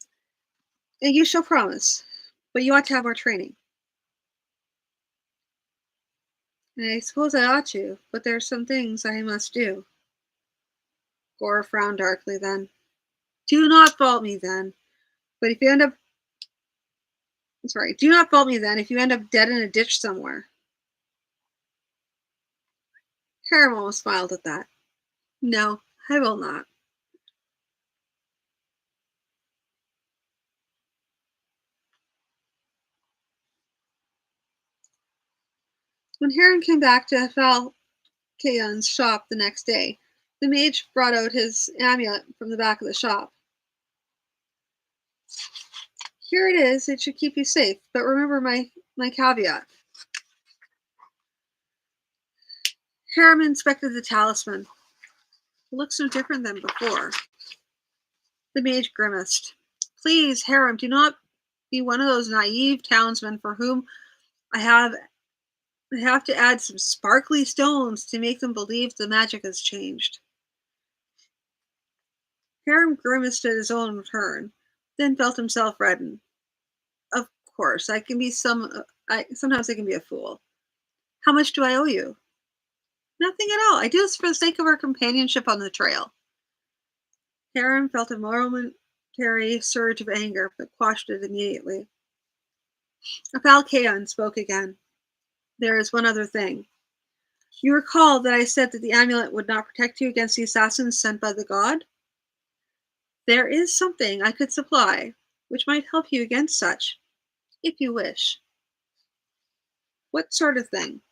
and you shall promise, but you ought to have more training. And I suppose I ought to, but there are some things I must do. Gore frowned darkly then. Do not fault me then, but if you end up do not fault me then if you end up dead in a ditch somewhere. Harem almost smiled at that. No, I will not. When Harem came back to Falkeon's shop the next day, the mage brought out his amulet from the back of the shop. Here it is, it should keep you safe, but remember my caveat. Harem inspected the talisman. It looks no different than before. The mage grimaced. Please, Harem, do not be one of those naive townsmen for whom I have to add some sparkly stones to make them believe the magic has changed. Harem grimaced at his own return, then felt himself redden. Of course, I can be sometimes I can be a fool. How much do I owe you? Nothing at all. I do this for the sake of our companionship on the trail. Harem felt a momentary surge of anger, but quashed it immediately. Falkeon spoke again. There is one other thing. You recall that I said that the amulet would not protect you against the assassins sent by the god? There is something I could supply, which might help you against such, if you wish. What sort of thing?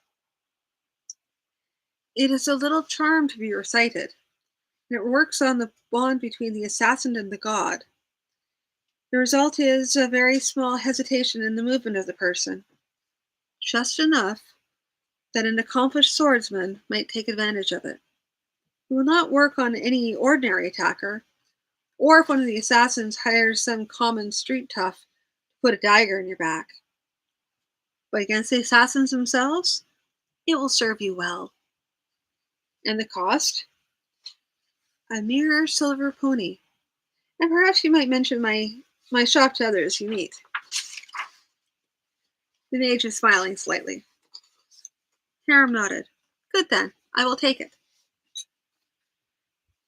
It is a little charm to be recited, and it works on the bond between the assassin and the god. The result is a very small hesitation in the movement of the person, just enough that an accomplished swordsman might take advantage of it. It will not work on any ordinary attacker, or if one of the assassins hires some common street tough to put a dagger in your back. But against the assassins themselves, it will serve you well. And the cost? A mere silver pony. And perhaps you might mention my shop to others you meet. The mage was smiling slightly. Harem nodded. Good then, I will take it.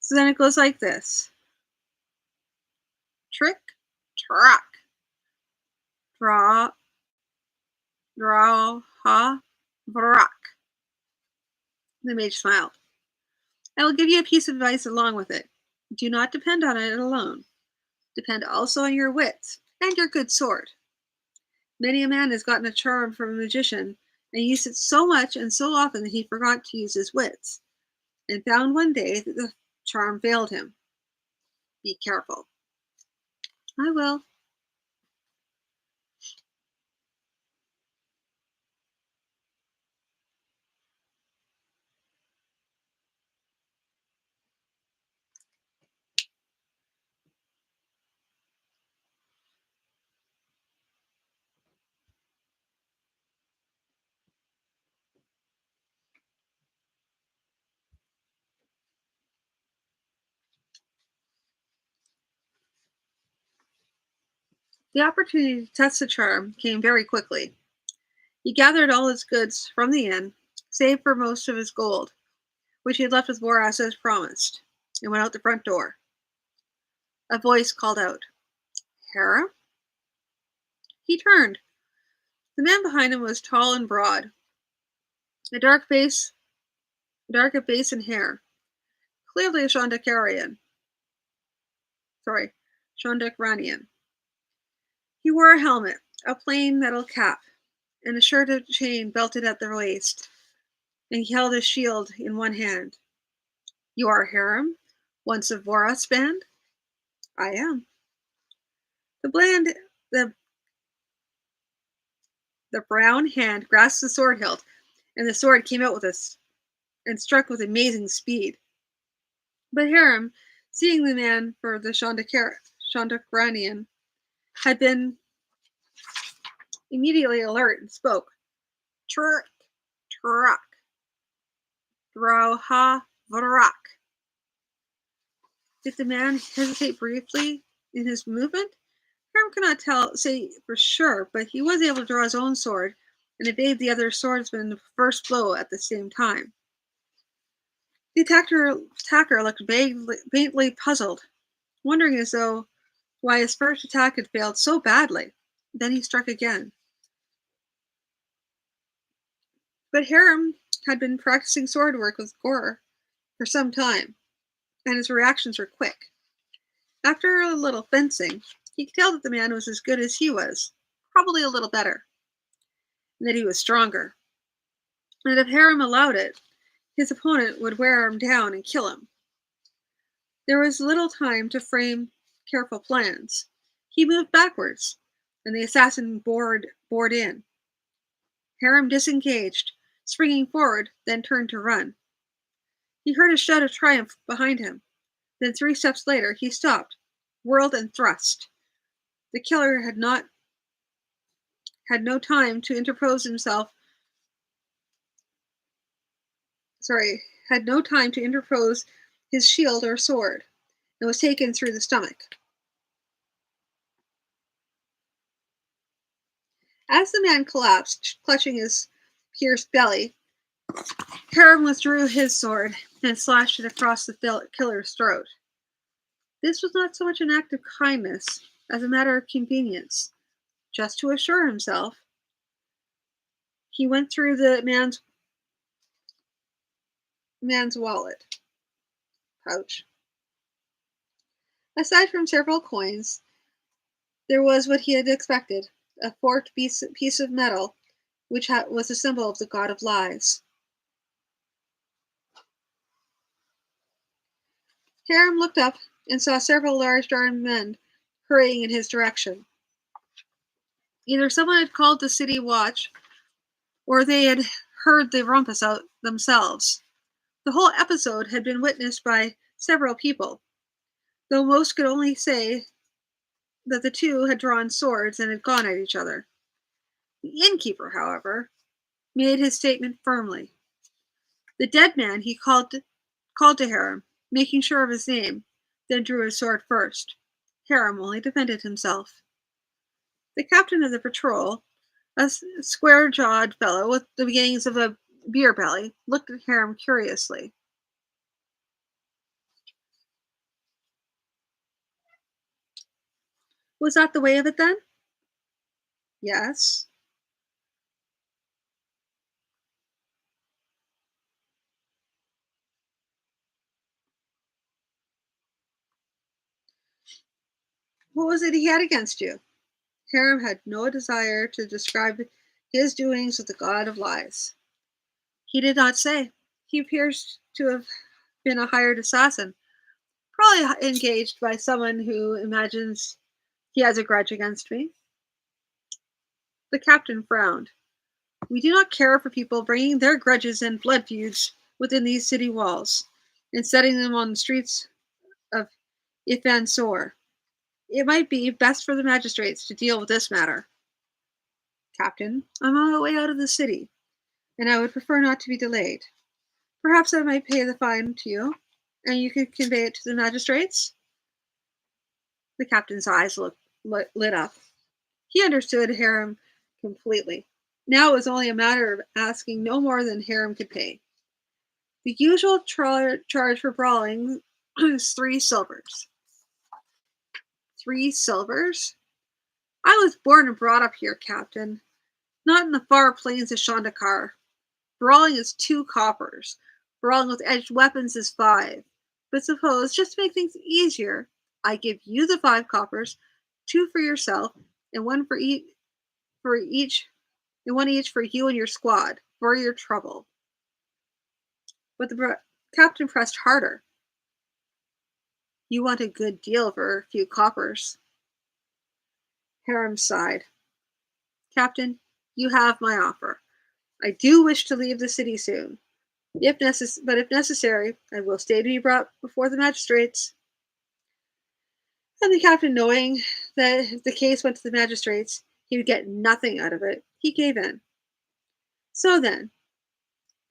So then it goes like this. Trick, track. Draw, ha, brak. The mage smiled. I will give you a piece of advice along with it. Do not depend on it alone. Depend also on your wits and your good sword. Many a man has gotten a charm from a magician and used it so much and so often that he forgot to use his wits, and found one day that the charm failed him. Be careful. I will. The opportunity to test the charm came very quickly. He gathered all his goods from the inn, saved for most of his gold, which he had left with Voras as promised, and went out the front door. A voice called out, Haram? He turned. The man behind him was tall and broad, a dark of face and hair, clearly a Shandakarian. Sorry, Shandakranian. He wore a helmet, a plain metal cap, and a shirt of chain belted at the waist, and he held his shield in one hand. You are Haram, once of Voras band? I am. The bland the the brown hand grasped the sword hilt, and the sword came out with us and struck with amazing speed. But Haram, seeing the man for the Shandakranian, had been immediately alert and spoke. Truck, truck, Droha Varak. Did the man hesitate briefly in his movement? Haram could not say for sure, but he was able to draw his own sword and evade the other swordsman's first blow at the same time. The attacker looked faintly puzzled, wondering as though why his first attack had failed so badly. Then he struck again. But Haram had been practicing sword work with Gore for some time, and his reactions were quick. After a little fencing, he could tell that the man was as good as he was, probably a little better, and that he was stronger. And if Haram allowed it, his opponent would wear him down and kill him. There was little time to frame careful plans. He moved backwards, and the assassin bored in. Haram disengaged, springing forward, then turned to run. He heard a shout of triumph behind him. Then 3 steps later, he stopped, whirled, and thrust. The killer had no time to interpose himself. Had no time to interpose his shield or sword, and was taken through the stomach. As the man collapsed, clutching his pierced belly, Haram withdrew his sword and slashed it across the killer's throat. This was not so much an act of kindness as a matter of convenience. Just to assure himself, he went through the man's wallet pouch. Aside from several coins, there was what he had expected, a forked piece of metal, which was a symbol of the god of lies. Haram looked up and saw several large armed men hurrying in his direction. Either someone had called the city watch, or they had heard the rumpus out themselves. The whole episode had been witnessed by several people, though most could only say that the two had drawn swords and had gone at each other. The innkeeper, however, made his statement firmly. The dead man he called to Haram, making sure of his name, then drew his sword first. Haram only defended himself. The captain of the patrol, a square-jawed fellow with the beginnings of a beer belly, looked at Haram curiously. Was that the way of it then? Yes. What was it he had against you? Haram had no desire to describe his doings with the god of lies. He did not say. He appears to have been a hired assassin, Probably engaged by someone who imagines he has a grudge against me. The captain frowned. We do not care for people bringing their grudges and blood feuds within these city walls and setting them on the streets of Ifansor. It might be best for the magistrates to deal with this matter. Captain, I'm on my way out of the city, and I would prefer not to be delayed. Perhaps I might pay the fine to you, and you could convey it to the magistrates? The captain's eyes lit up. He understood Haram completely. Now it was only a matter of asking no more than Haram could pay. The usual charge for brawling is 3 silvers. 3 silvers? I was born and brought up here, Captain, not in the far plains of Shandakar. Brawling is 2 coppers. Brawling with edged weapons is 5. But suppose, just to make things easier, I give you the 5 coppers, 2 for yourself, and one for each, and one each for you and your squad, for your trouble. But the captain pressed harder. You want a good deal for a few coppers. Haram sighed. Captain, you have my offer. I do wish to leave the city soon. But if necessary, I will stay to be brought before the magistrates. And the captain, knowing that if the case went to the magistrates, he would get nothing out of it, he gave in. So then,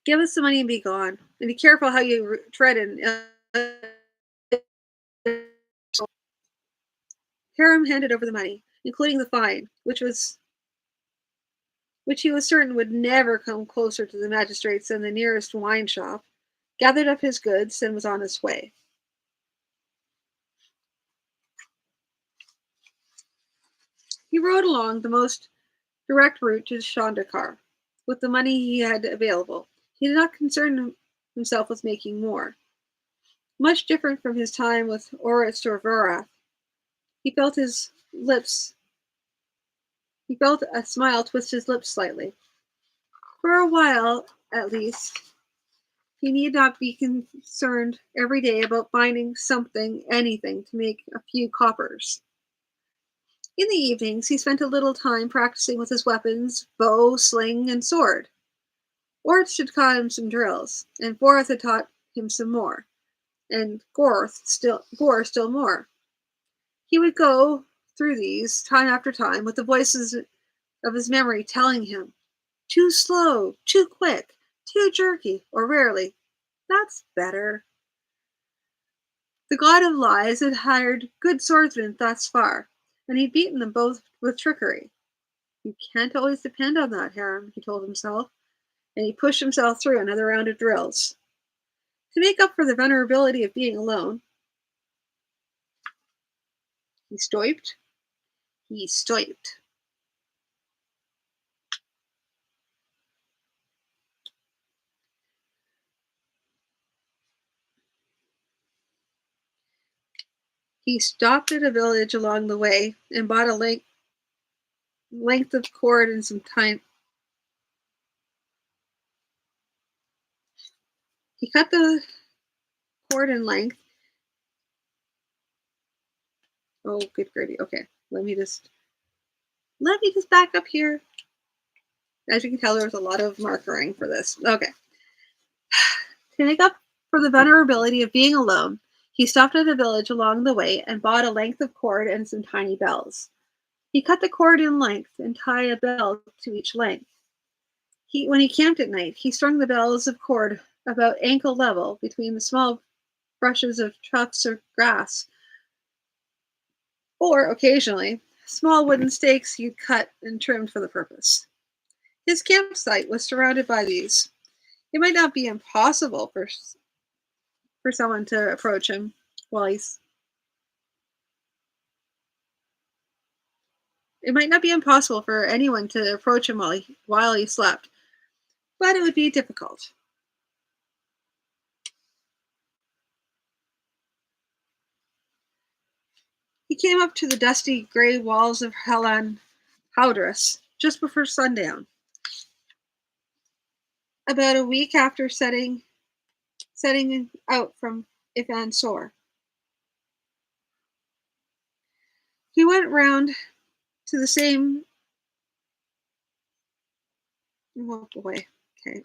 give us the money and be gone. And be careful how you tread in. Haram handed over the money, including the fine, which he was certain would never come closer to the magistrates than the nearest wine shop, gathered up his goods, and was on his way. He rode along the most direct route to Shandakar. With the money he had available, he did not concern himself with making more. Much different from his time with Orist or Varath, he felt a smile twist his lips slightly. For a while, at least, he need not be concerned every day about finding something, anything, to make a few coppers. In the evenings, he spent a little time practicing with his weapons, bow, sling, and sword. Orth had taught him some drills, and Borth had taught him some more, and Gore still more. He would go through these time after time with the voices of his memory telling him, too slow, too quick, too jerky, or rarely, that's better. The god of lies had hired good swordsmen thus far, and he'd beaten them both with trickery. You can't always depend on that, Haram, he told himself, and he pushed himself through another round of drills. To make up for the vulnerability of being alone, he stoiped. He stopped at a village along the way and bought a length of cord and some time. He cut the cord in length. Oh, good gravy. Okay, let me just back up here. As you can tell, there was a lot of markering for this. Okay. To make up for the vulnerability of being alone, he stopped at a village along the way and bought a length of cord and some tiny bells. He cut the cord in length and tied a bell to each length. When he camped at night, he strung the bells of cord about ankle level between the small brushes of tufts of grass, or occasionally small wooden stakes he'd cut and trimmed for the purpose. His campsite was surrounded by these. It might not be impossible for someone to approach him while he's. It might not be impossible for anyone to approach him while he slept, but it would be difficult. He came up to the dusty gray walls of Helan Howdress just before sundown. About a week after setting out from Ifansor. He went round to the same. Walk away. Okay.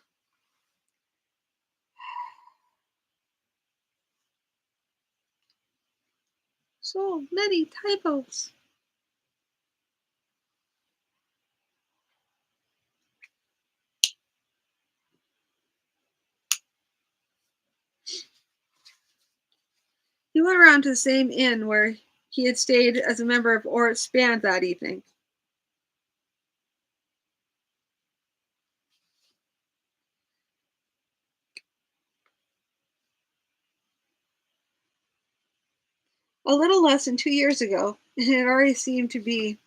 So many typos. He went around to the same inn where he had stayed as a member of Ort's band that evening. A little less than 2 years ago, it had already seemed to be.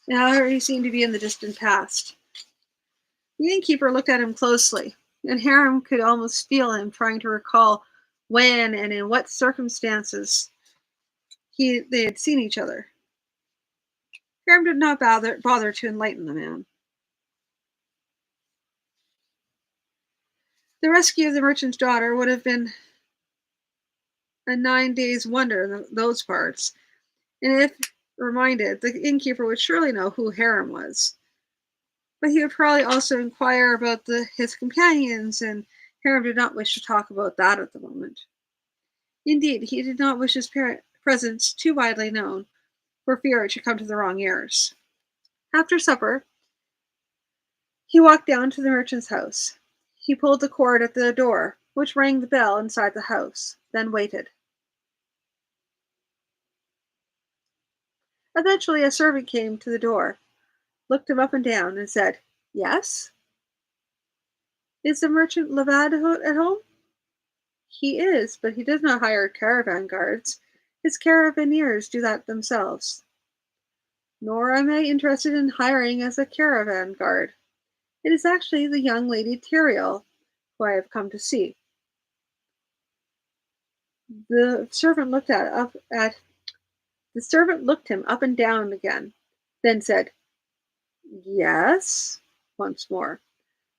Now it already seemed to be in the distant past. The innkeeper looked at him closely, and Haram could almost feel him trying to recall when and in what circumstances they had seen each other. Haram did not bother to enlighten the man. The rescue of the merchant's daughter would have been a 9 days' wonder in those parts, and if reminded, the innkeeper would surely know who Haram was. But he would probably also inquire about his companions, and Haram did not wish to talk about that at the moment. Indeed, he did not wish his presence too widely known, for fear it should come to the wrong ears. After supper, he walked down to the merchant's house. He pulled the cord at the door, which rang the bell inside the house, then waited. Eventually, a servant came to the door, looked him up and down, and said, "Yes? Is the merchant Levad at home?" "He is, but he does not hire caravan guards. His caravaneers do that themselves." "Nor am I interested in hiring as a caravan guard. It is actually the young lady Tyrael who I have come to see." The servant looked him up and down again, then said, "Yes," once more.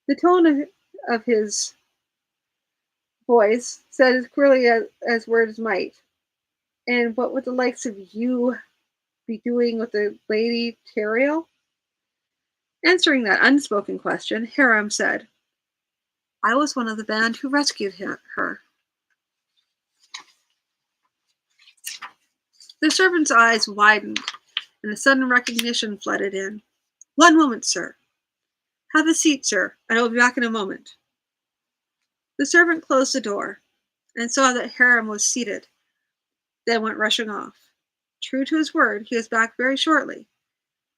The tone of his voice said as clearly as words might. "And what would the likes of you be doing with the lady Tyrael?" Answering that unspoken question, Haram said, "I was one of the band who rescued her." The servant's eyes widened, and a sudden recognition flooded in. "One moment, sir. Have a seat, sir. I will be back in a moment." The servant closed the door and saw that Haram was seated, then went rushing off. True to his word, he was back very shortly,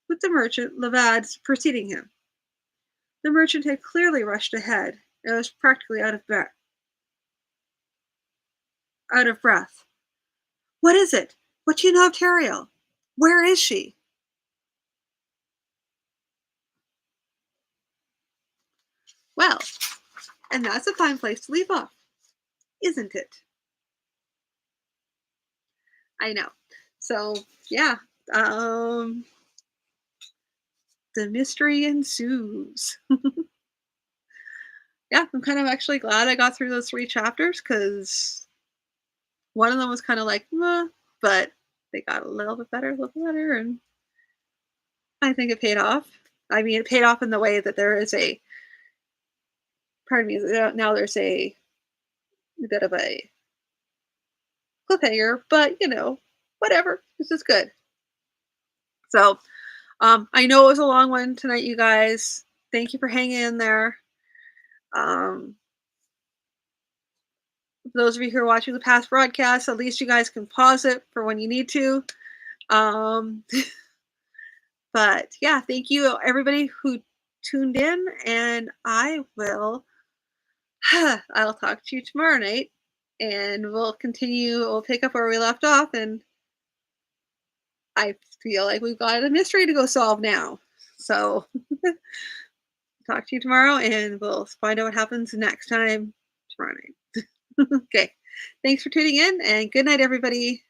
with the merchant Levad preceding him. The merchant had clearly rushed ahead and was practically out of breath. "What is it? What do you know of Tyrael? Where is she?" Well, and that's a fine place to leave off, isn't it? I know. So, yeah, um, the mystery ensues. Yeah, I'm kind of actually glad I got through those 3 chapters because one of them was kind of like, meh, but they got a little bit better, and I think it paid off. I mean, it paid off in the way that there is pardon me, now there's a bit of a cliffhanger, but whatever. This is good. So, I know it was a long one tonight, you guys. Thank you for hanging in there. Um, for those of you who are watching the past broadcasts, at least you guys can pause it for when you need to. Um, but yeah, thank you everybody who tuned in, and I'll talk to you tomorrow night, and we'll pick up where we left off, and I feel like we've got a mystery to go solve now. So talk to you tomorrow, and we'll find out what happens next time tomorrow night. Okay. Thanks for tuning in, and good night, everybody.